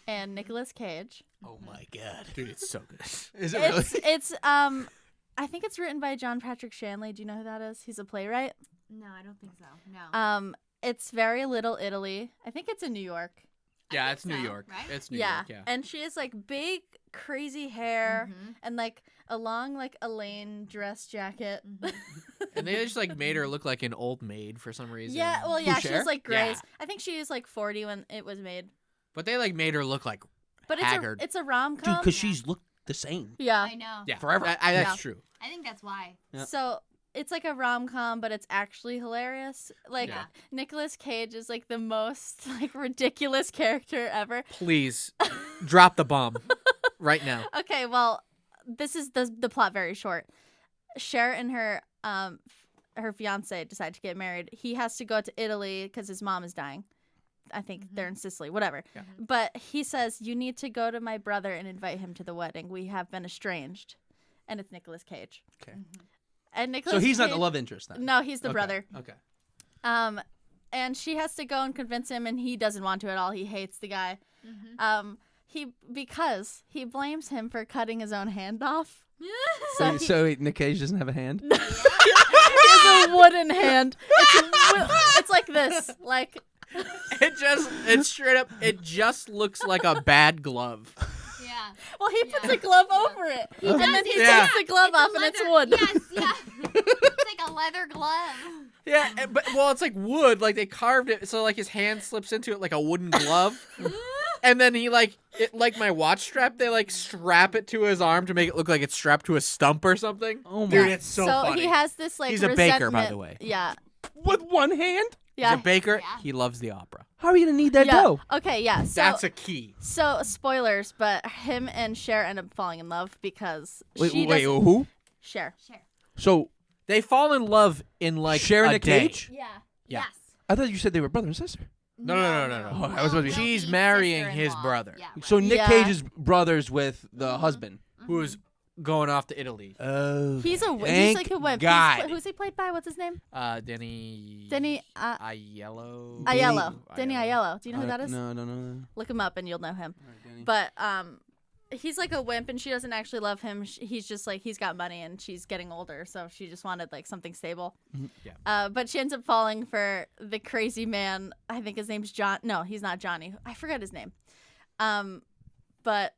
and Nicolas Cage. Oh my god, dude, it's so good. Is It's I think it's written by John Patrick Shanley. Do you know who that is? He's a playwright. No, I don't think so. No. It's very Little Italy. I think it's in New York. Yeah, think it's New so, York. right? It's New yeah. York. Yeah. And she has like big crazy hair Mhm. and like a long like Elaine dress jacket. And they just like made her look like an old maid for some reason. Yeah, well, yeah, Cher? she's like Yeah. grays. I think she was like 40 when it was made. But they like made her look like But haggard. it's a rom Dude, com. because she's looked the same. Yeah. I know. yeah, Forever. That's Yeah. true. I think that's why. Yeah. So it's like a rom-com, but it's actually hilarious. Like Yeah. Nicolas Cage is like the most like ridiculous character ever. Please drop the bomb right now. Okay, well, this is the plot very short. Cher and her fiance decide to get married. He has to go to Italy because his mom is dying. I think they're in Sicily, whatever. Yeah. But he says, you need to go to my brother and invite him to the wedding. We have been estranged. And it's Nicolas Cage. Okay. And Nicolas So he's not the Cage- love interest then? No, he's the Okay, brother. Okay. And she has to go and convince him, and he doesn't want to at all. He hates the guy. Because he blames him for cutting his own hand off. So Nick Cage doesn't have a hand? He has a wooden hand. It's like this. Like, It straight up, it just looks like a bad glove. Yeah. well, he puts a glove over it. And then he Yeah. takes the glove off, and it's wood. Yes, yeah. It's like a leather glove. Yeah, but it's like wood. Like they carved it, so like his hand slips into it like a wooden glove. And then he like my watch strap. They like strap it to his arm to make it look like it's strapped to a stump or something. Oh my. Dude, it's so funny. he has this like He's a baker, by resentment- the way. Yeah. With one hand? Yeah. He's a baker. Yeah. He loves the opera. How are you going to need that yeah. dough? Okay, yeah. So That's a key. So spoilers, but him and Cher end up falling in love because Wait, she wait, doesn't. who? Cher. So They fall in love in like Cher and a Nick day. Cage? Yeah. Yeah. Yes. I thought you said they were brother and sister. No. Oh, I was about to be- She's He's marrying his sister-in-law. brother, Yeah, right. So Nick Yeah. Cage is brothers with the husband. who's going off to Italy. Oh. He's a he's Thank like a wimp. God. Who's he played by? What's his name? Denny. Denny Aiello. Aiello. Denny Aiello. Do you know who that is? No, no. Look him up and you'll know him. Denny. But he's like a wimp and she doesn't actually love him. He's just like he's got money and she's getting older, so she just wanted like something stable. Yeah. But she ends up falling for the crazy man. I think his name's John. No, he's not Johnny. I forget his name. But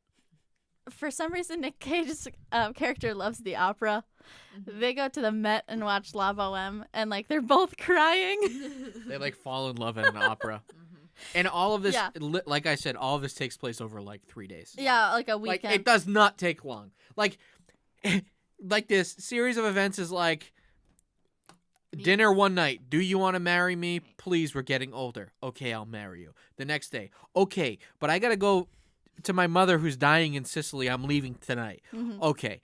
for some reason, Nick Cage's character loves the opera. They go to the Met and watch La Boheme, and like they're both crying. They like fall in love at an opera. And all of this, Yeah. like I said, all of this takes place over like 3 days. Yeah, like a Like weekend. it does not take long. Like, like this series of events is like dinner one night. Do you want to marry me? Please, we're getting older. Okay, I'll marry you. The next day. Okay, but I gotta go to my mother who's dying in Sicily. I'm leaving tonight. Okay.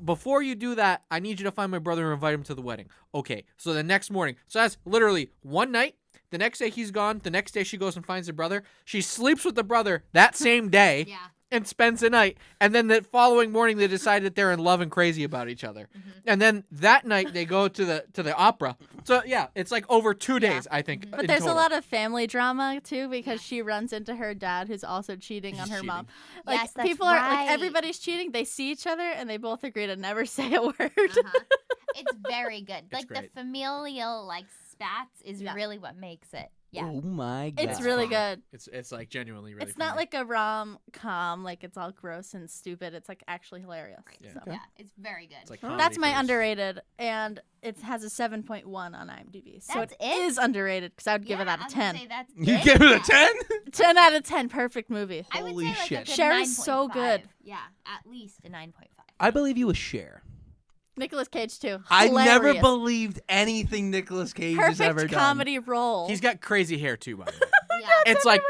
Before you do that, I need you to find my brother and invite him to the wedding. Okay. So the next morning. So that's literally one night. The next day he's gone. The next day she goes and finds the brother. She sleeps with the brother that same day. Yeah. And spends the night, and then the following morning they decide that they're in love and crazy about each other, and then that night they go to the opera. So yeah, it's like over 2 days, I think. But in there's total. a lot of family drama too because she runs into her dad who's also cheating on her mom. Like Yes, that's people are like right. everybody's cheating. They see each other and they both agree to never say a word. It's very good. Like the great. familial like spats is Yeah. really what makes it. Yeah. Oh my god. It's really good. It's like genuinely really. It's not funny. like a rom-com, like it's all gross and stupid. It's like actually hilarious. Yeah. So. Yeah, it's very good. It's like That's comedy my first. underrated, and it has a 7.1 on IMDb. So That's it it? is underrated because I would give it Yeah, out I of was gonna 10. say that's You it. give it a Yeah. 10? 10 out of 10, perfect movie. I would Holy say like shit. a good Cher is so 9.5. good. Yeah, at least a 9.5. I believe you a Cher. Nicolas Cage too. I never Hilarious. believed anything Nicolas Cage has ever Perfect done. comedy role. He's got crazy hair too, by the way. Yeah. It's like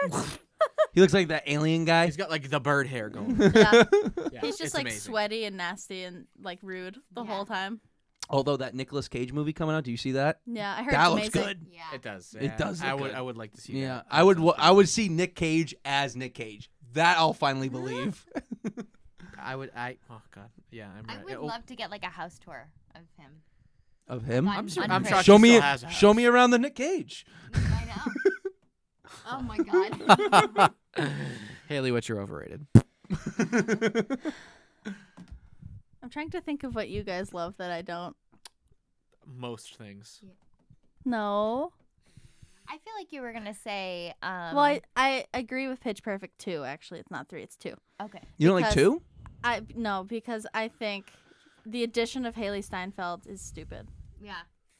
He looks like that alien guy. he's got like the bird hair going. Yeah. Yeah, He's just it's like amazing. sweaty and nasty and like rude the whole time. Although that Nicolas Cage movie coming out, do you see that? Yeah, I heard That it's looks amazing. good. Yeah. It does. It does I look would. good. I would like to see. Yeah, that. I would. I would see Nick Cage as Nick Cage. That I'll finally believe. I would. Oh God. Yeah. I I'm. would love to get like a house tour of him. Of him. I'm sure- on I'm Craigslist. shocked. Show he me. still has a Show house. me around the Nick Cage. I know. Oh my god. Haley, what's your overrated? I'm trying to think of what you guys love that I don't. Most things. No. I feel like you were gonna say. Well, I agree with Pitch Perfect 2, actually. It's not 3, it's 2. Okay. You don't like Because- two? No, because I think the addition of Haley Steinfeld is stupid. Yeah.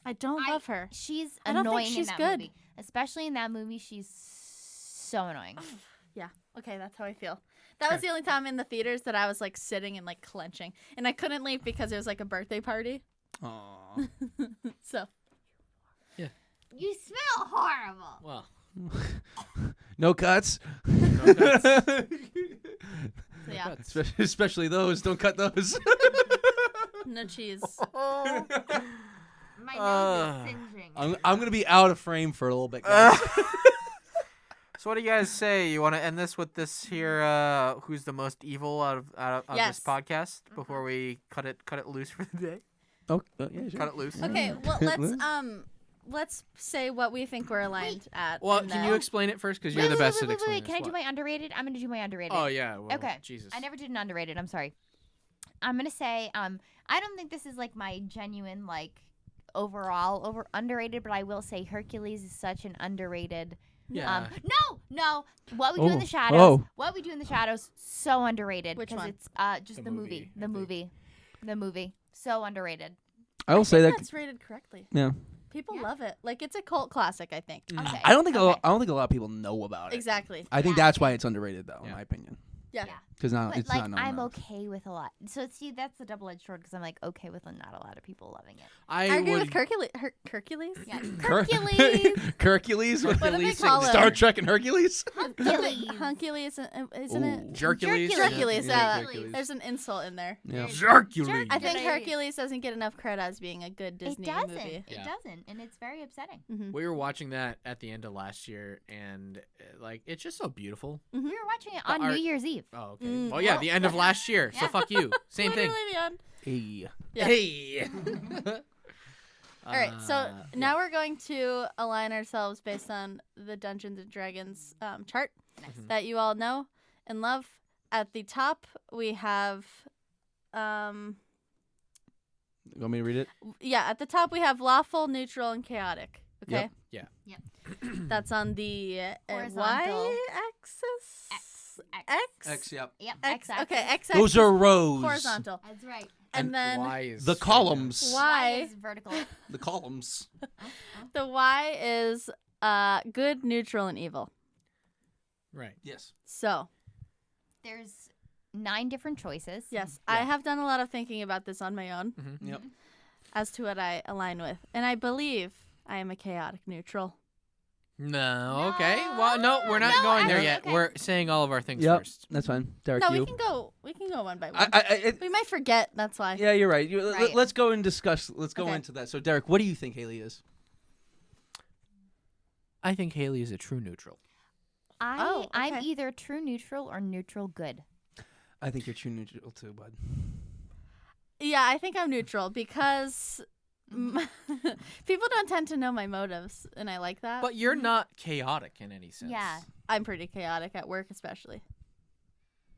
I don't love her. She's I don't think annoying she's in that good. movie. Especially in that movie, she's so annoying. Yeah. Okay, that's how I feel. That was the only time in the theaters that I was like sitting and like clenching, and I couldn't leave because it was like a birthday party. Aw. So You smell horrible. Well, No cuts. no cuts. so yeah, Cuts. Especially those. Don't cut those. no cheese. My nose is singeing. I'm gonna be out of frame for a little bit, guys. So what do you guys say? You want to end this with this here? Who's the most evil out of Yes. this podcast before we cut it loose for the day? Oh, yeah, sure. Cut it loose. Okay, well let's say what we think we're aligned at. Well, and can then- you explain it first? Because you're Wait, the wait, best wait, at wait, explaining wait. Can I this. do my underrated? I'm gonna do my underrated. Oh yeah. Well, Okay. Jesus. I never did an underrated. I'm sorry. I'm gonna say I don't think this is like my genuine like overall over underrated, but I will say Hercules is such an underrated. Yeah. No. What we do in Oh. the shadows. Oh. What we do in the shadows. So underrated. Which because one? it's just The the movie. movie, The movie. So underrated. I will say that. that's rated correctly. Yeah. People Yeah. love it. Like it's a cult classic, I think. Mm. Okay. I don't think okay. I don't think a lot of people know about it. Exactly. I think Yeah. that's why it's underrated, though, in Yeah. my opinion. Yeah. Yeah. Because But it's like not known I'm enough. okay with a lot. So see, that's the double-edged sword because I'm like okay with not a lot of people loving it. I I agree would. with Hercules. Hercules? Yeah. Her- Hercules. Hercules? What do they Hercules call sings him? Star Trek and Hercules? Hercules. Hercules, isn't Ooh. it? Hercules. Hercules, yeah. Hercules. There's an insult in there. Yeah. Hercules. I think Right. Hercules doesn't get enough credit as being a good Disney it doesn't. movie. It Yeah. doesn't, and it's very upsetting. We were watching that at the end of last year, and like it's just so beautiful. We were watching it The on art- New Year's Eve. Oh, okay. Mm. Well, yeah, the end of last year. So Yeah. fuck you. Same thing. Literally the end. Hey. Yeah. Hey. All right, so now we're going to align ourselves based on the Dungeons and Dragons chart that you all know and love. At the top, we have, You want me to read it? at the top we have lawful, neutral, and chaotic. Okay. Yep. Yeah. That's on the Horizontal. y-axis. X. yep. Yep. X. X. Okay, X. Those are rows. horizontal. That's right. And then Y is The columns. Y. is vertical. The columns. the Y is good, neutral, and evil. Right. Yes. So, There's 9 different choices. yes, I have done a lot of thinking about this on my own Yep. as to what I align with. And I believe I am a chaotic neutral. No. Okay. Well, no, we're not No, going there actually, yet. okay. We're saying all of our things Yep. first. That's fine. Derek, No, you. we can go one by one. I, We might forget, that's why. yeah, you're right. Right. Let's go and discuss. Let's go Okay. into that. So, Derek, what do you think Halie is? I think Halie is a true neutral. Oh, I'm okay. either true neutral or neutral good. I think you're true neutral too, bud. Yeah, I think I'm neutral because people don't tend to know my motives, and I like that. But you're not chaotic in any sense. Yeah. I'm pretty chaotic at work, especially.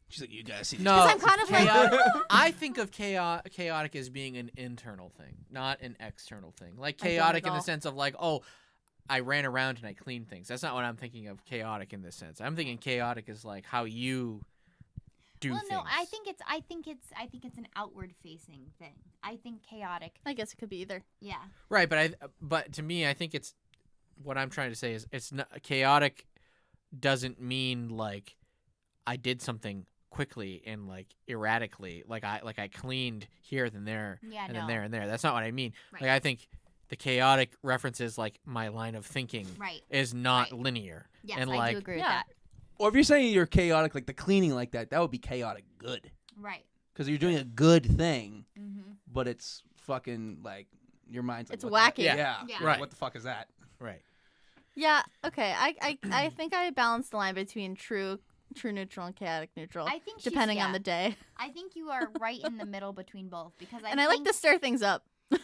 She's like, you guys see. No. 'Cause I'm kind of like- chaotic, I think of chaotic as being an internal thing, not an external thing. Like I don't chaotic at in the all. sense of like, oh, I ran around and I cleaned things. That's not what I'm thinking of chaotic in this sense. I'm thinking chaotic is like how you do Well, things. no, I think it's an outward facing thing. I think chaotic. I guess it could be either. Yeah. Right, but to me, I think it's what I'm trying to say is it's not chaotic. Doesn't mean like I did something quickly and like erratically, like I cleaned here, then there, Yeah, and no. then there and there. That's not what I mean. Right. Like I think the chaotic references like my line of thinking Right. is not Right. linear. Yes, and I like do agree Yeah. with Or if you're saying you're chaotic, like the cleaning like that would be chaotic good. that. Right. Because you're doing a good thing, Mm-hmm. but it's fucking like your mind's like, It's what the- wacky. Yeah. Yeah. Right. What the fuck is that? right. Yeah, okay. I think I balance the line between true neutral and chaotic neutral, I think she's- depending on yeah. the day. I think you are right in the middle between both because And I like think- to stir things up. Yeah.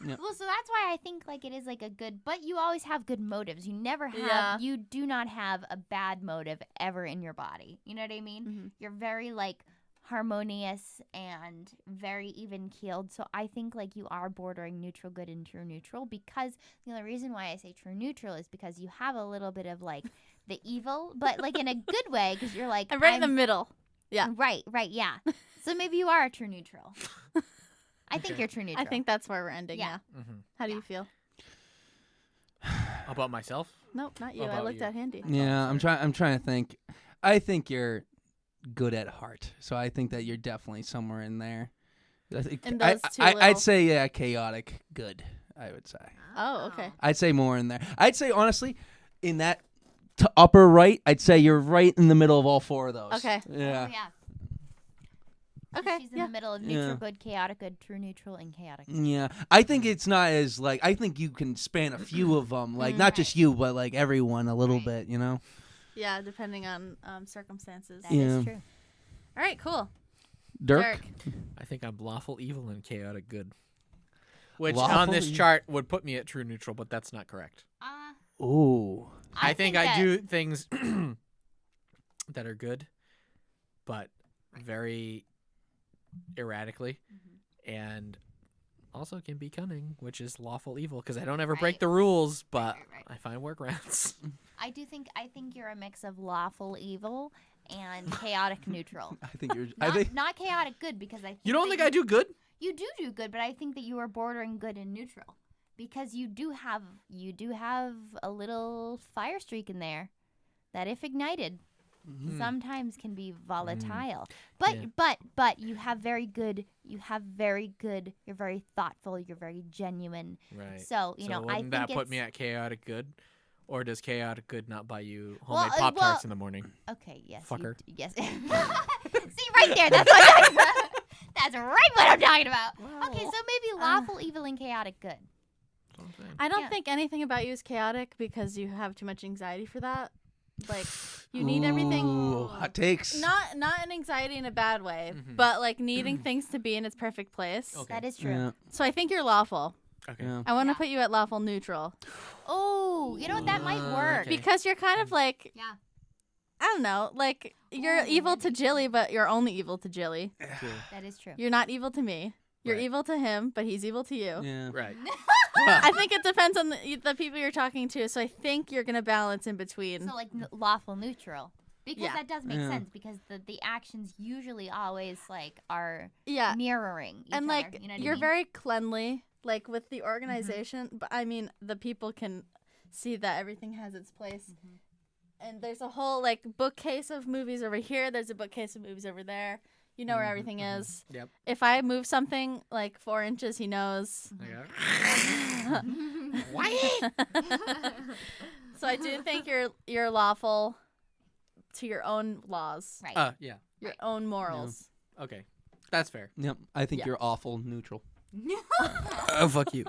Yeah. Well, so that's why I think like it is like a good, but you always have good motives. You never have, Yeah. you do not have a bad motive ever in your body. You know what I mean? Mhm. You're very like harmonious and very even keeled. So I think like you are bordering neutral good and true neutral because the only reason why I say true neutral is because you have a little bit of like the evil, but like in a good way because you're like, I'm right in the middle. Yeah. Right, yeah. So maybe you are a true neutral. I think Okay. you're true neutral. I think that's where we're ending. Yeah. Yeah. Mm-hmm. How do Yeah. you feel? About myself? Nope, not you. I about looked you? at Handy. Yeah, I'm trying to think. I think you're good at heart. So I think that you're definitely somewhere in there. I think In those two I'd little- say chaotic good. I would say. Oh, okay. I'd say more in there. I'd say honestly, in that upper right, I'd say you're right in the middle of all four of those. Okay. Yeah. Oh, yeah. Okay. She's in Yeah. the middle of neutral Yeah. good, chaotic good, true neutral, and chaotic. Yeah, I think it's not as like I think you can span a few of them, like not just you, but like everyone a little Right. bit, you know. Yeah, depending on circumstances. That is Yeah. true. All right, cool. Dirk, Derek. I think I'm lawful evil and chaotic good. Which Lawful on this evil. chart would put me at true neutral, but that's not correct. ooh, I think I that- do things that are good, but very erratically, and also can be cunning, which is lawful evil because I don't ever break Right. the rules, but Right. I find workarounds. I think you're a mix of lawful evil and chaotic neutral. I think you're. Not, I think not chaotic good because I think You don't that think I do good? You do good, but I think that you are bordering good and neutral because you do have a little fire streak in there that if ignited sometimes can be volatile. But Yeah. but you have very good you're very thoughtful, you're very genuine. Right. So, I wouldn't think that put it's- me at chaotic good? Or does chaotic good not buy you Well, homemade Pop-Tarts well- in the morning? Okay, yes. Fucker. Yes. See right there, that's what I'm talking about. That's right what I'm talking about. Okay, so maybe lawful evil and chaotic good. That's what I'm saying. I don't Yeah. think anything about you is chaotic because you have too much anxiety for that. Like you need everything. Ooh, hot takes. Not an anxiety in a bad way, Mhm. but like needing things to be in its perfect place. Okay. That is true. Yeah, So I think you're lawful. Okay. yeah. I want to Yeah. put you at lawful neutral Oh, you know what? That might work. Okay. because you're kind of like Yeah. I don't know, like you're evil to Jilli, but you're only evil to Jilli. True. That is true. You're not evil to me. You're Right. evil to him, but he's evil to you. Yeah. Right. I think it depends on the people you're talking to. So I think you're gonna balance in between. So like lawful neutral. Because Yeah. that does make Yeah. sense because the actions usually always like are yeah, mirroring each and other, like you know what I you're mean? very cleanly, like with the organization. But I mean, the people can see that everything has its place. And there's a whole like bookcase of movies over here. There's a bookcase of movies over there. You know where everything is. Yep. If I move something like 4 inches, he knows. So I do think you're lawful to your own laws, Right. Yeah. your own morals. Okay. That's fair. Yep. I think Yeah. you're awful neutral. Oh, fuck you.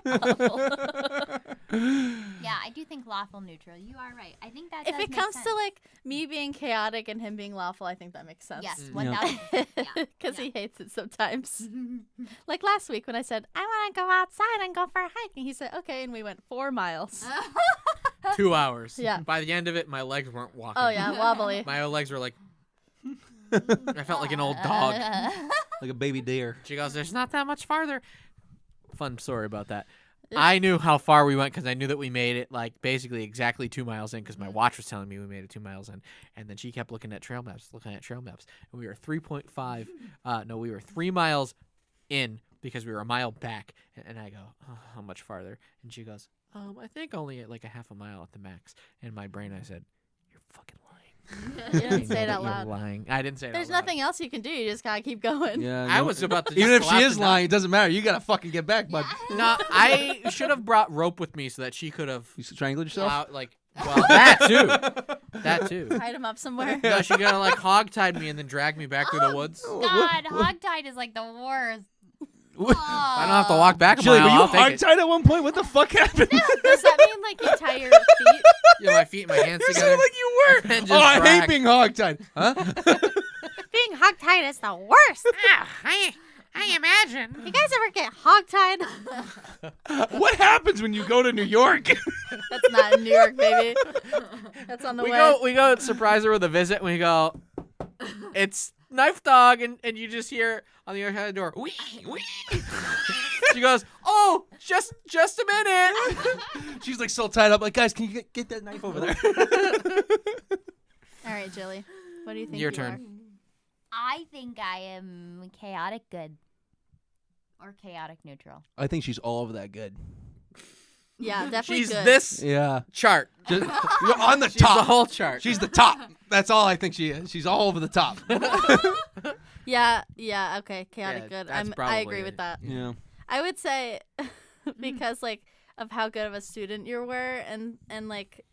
Yeah, I do think lawful neutral. You are right. I think that If does it make comes sense. to like me being chaotic and him being lawful, I think that makes sense. Yes, Yeah. 1,000%. Yeah. Because Yeah. he hates it sometimes. Like last week when I said, I want to go outside and go for a hike. And he said, okay. And we went 4 miles. 2 hours. Yeah. By the end of it, my legs weren't walking. Oh, yeah. Wobbly. My legs were like. I felt like an old dog. Like a baby deer. She goes, "There's not that much farther." Fun story about that. I knew how far we went because I knew that we made it like basically exactly 2 miles in because my watch was telling me we made it 2 miles in. And then she kept looking at trail maps. And we were 3.5. No, we were 3 miles in because we were a mile back. And I go, oh, how much farther? And she goes, I think only like a half a mile at the max. In my brain, I said, "You're fucking lying." You didn't I say know it that out you're loud. lying. I didn't say it There's out loud. nothing else you can do. You just got to keep going. Yeah. I no- was about to Even just if collapse she is and die. lying, it doesn't matter. You gotta fucking get back, bud. No, I should have brought rope with me so that she could have You strangled yourself. out, like, well, that too. That too. Tied him up somewhere. No, she could have like hog-tied me and then dragged me back through the woods. God, hogtied is like the worst. I don't have to walk back a Jilli, mile. were you I'll take it. hog-tied at one point? What the fuck happened? Does that mean like you tie your feet? Yeah, my feet and my hands You together. sound like you were. And Oh, just I hate drag. being hog-tied. Huh? Being hogtied is the worst. I imagine. You guys ever get hogtied? What happens when you go to New York? That's not in New York, baby. That's on the way. We go surprise her with a visit and we go, it's KnifeDog, and you just hear on the other side of the door, wee, wee. She goes, oh, just a minute. She's like still tied up. Like, guys, can you get that knife over there? All right, Jilli. What do you think? Your you turn. are? I think I am chaotic good or chaotic neutral. I think she's all over that good. Yeah, definitely She's good. this Yeah. chart. Just, you're on the She's the top. whole chart. She's the top. That's all I think she is. She's all over the top. Yeah, okay, chaotic Yeah, good. that's I probably agree with it. that. Yeah. I would say because like of how good of a student you were and like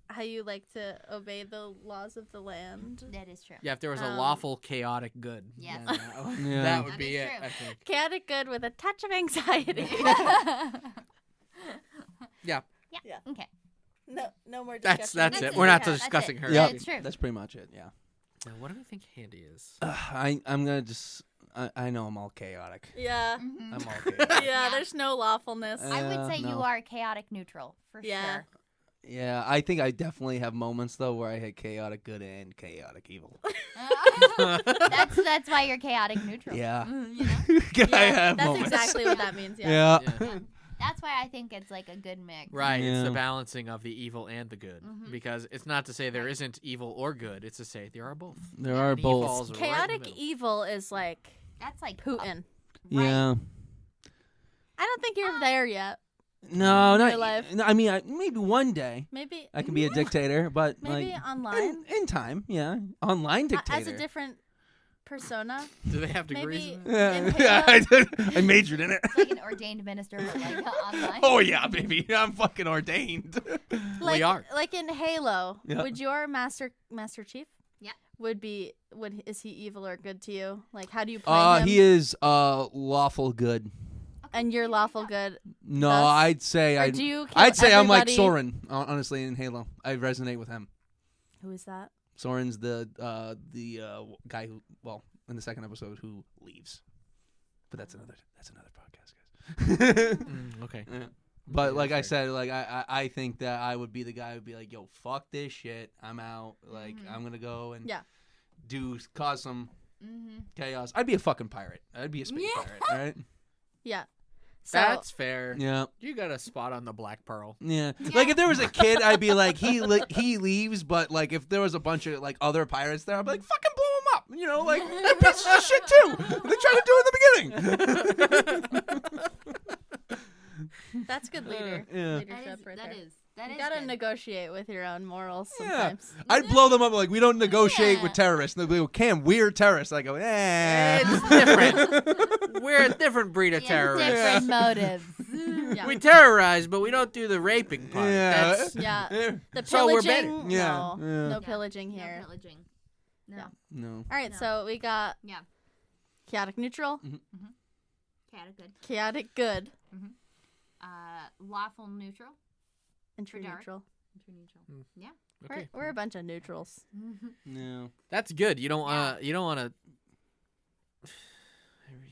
how you like to obey the laws of the land. That is true. Yeah, if there was a lawful, chaotic good. Yes. then Yeah. that would That be is it, true. I think. Chaotic good with a touch of anxiety. Yeah, Okay. No more discussion. that's That's it. it. We're not Yeah, that's discussing it. her. Yeah. It's true. That's pretty much it. Yeah. Now, what do we think Handy is? I'm gonna just. I know I'm all chaotic. Yeah. Mhm. I'm all chaotic. Yeah, there's no lawfulness. I would say you no. are chaotic neutral for Yeah. sure. Yeah, I think I definitely have moments though where I hit chaotic good and chaotic evil. That's why you're chaotic neutral. Yeah. You know? I have that's moments. exactly what that means. Yeah. Yeah. Yeah. That's why I think it's like a good mix. Right, it's Yeah. the balancing of the evil and the good. Mhm. Because it's not to say there isn't evil or good, it's to say there are both. There are And he both. falls right in the Chaotic middle. evil is like That's like Putin. Right. Yeah. I don't think you're there yet. No, not. Real life. No, I mean, maybe one day Maybe I can be a dictator, but maybe like online in time, yeah, online dictator. as a different persona. Do they have degrees? Maybe in that? Yeah, in yeah, Halo. I did. I majored in it. It's like an ordained minister, but like online. Oh yeah, baby, I'm fucking ordained. Like, are. like in Halo. Yeah. Would your Master Chief? Yeah. Is he evil or good to you? Like how do you play him? He is lawful good. And you're lawful good. No, Thus- I'd say Or do you kill I'd say I'm like everybody? Soren, honestly, in Halo. I resonate with him. Who is that? Soren's the guy who, well, in the second episode, who leaves. But that's another podcast, guys. Okay. Yeah. But Yeah, like I that's said, like I think that I would be the guy who'd be like, yo, fuck this shit. I'm out. Like I'm gonna go and Yeah. cause some Mm-hmm. chaos. I'd be a fucking pirate. I'd be a space pirate, right? Yeah. So That's fair. Yeah. You got a spot on the Black Pearl. Yeah. Like if there was a kid, I'd be like, he leaves, but like if there was a bunch of like other pirates there, I'd be like, fucking blow him up. You know, like that piece of shit too. They tried to do it in the beginning. that's good leader. Yeah. Leadership right there. That You is gotta good. negotiate with your own morals Yeah. sometimes. I'd blow them up like we don't negotiate with Yeah. terrorists. They'll be like, Cam, we're terrorists. I go, It's different. We're a different breed of Yeah, terrorists. different motives. Yeah. We terrorize, but we don't do the raping part. Yeah. That's, Yeah. Yeah. The So we're pillaging. better. Yeah. No. Yeah. No pillaging here. No pillaging. No. Yeah. No. All right, No. so we got Yeah. chaotic neutral, Chaotic good. chaotic good, Lawful neutral. and true dark. neutral. Neutral. Mm. Yeah. okay. We're a bunch of neutrals. No. That's good. You don't want to. You don't want to.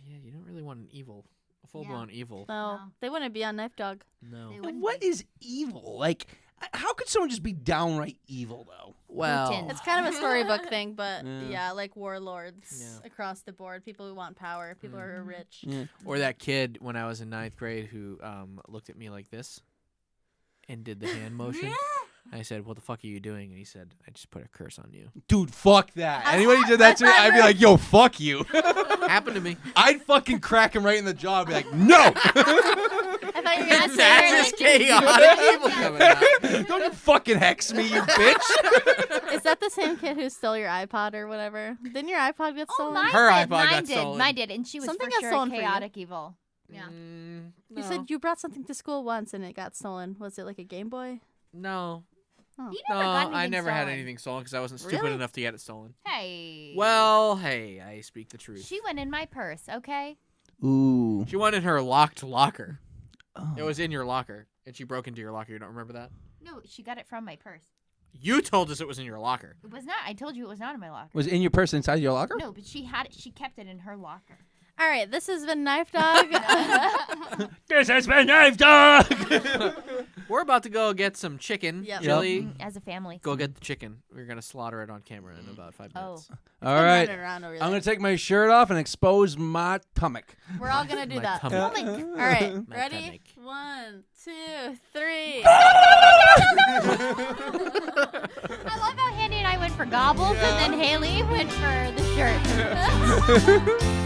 Yeah, you don't really want an evil, a full-blown evil. No, No. they wouldn't be on KnifeDog. No. They wouldn't What be. is evil? Like, how could someone just be downright evil though? Well, Putin. It's kind of a storybook thing, but Yeah. yeah, like warlords Yeah. across the board, people who want power, people who are rich. Yeah. or that kid when I was in 9th grade who looked at me like this and did the hand motion. I said, "What the fuck are you doing?" And he said, "I just put a curse on you." Dude, fuck that. Anybody did that to me, I'd be like, yo, fuck you. Happened to me. I'd fucking crack him right in the jaw and be like, no. I thought you were gonna say That's just chaotic evil coming out. Don't you fucking hex me, you bitch. is that the same kid who stole your iPod or whatever? Didn't your iPod get Oh, stolen? mine Her did. iPod Mine got did. stolen. Mine did, and she was Something for got sure stolen for you. chaotic evil. Yeah. You said you brought something to school once and it got stolen. Was it like a Game Boy? No. You No, never got anything I never had stolen. anything stolen because I wasn't stupid Really? enough to get it stolen. Hey. Well, hey, I speak the truth. She went in my purse. Okay. Ooh. She went in her locked locker. Oh. It was in your locker, and she broke into your locker. You don't remember that? No, she got it from my purse. You told us it was in your locker. It was not. I told you it was not in my locker. Was it in your purse inside your locker? No, but she had it. She kept it in her locker. All right, this has been KnifeDog. This has been KnifeDog. We're about to go get some chicken. Yep. Jilli, As a family. go get the chicken. We're going to slaughter it on camera in about 5 minutes. All right. Around over I'm there. going to take my shirt off and expose my stomach. We're all gonna do My that. tummy. All right, My ready? stomach. 1, 2, 3. I love how Handy and I went for gobbles, and then Haley went for the shirt.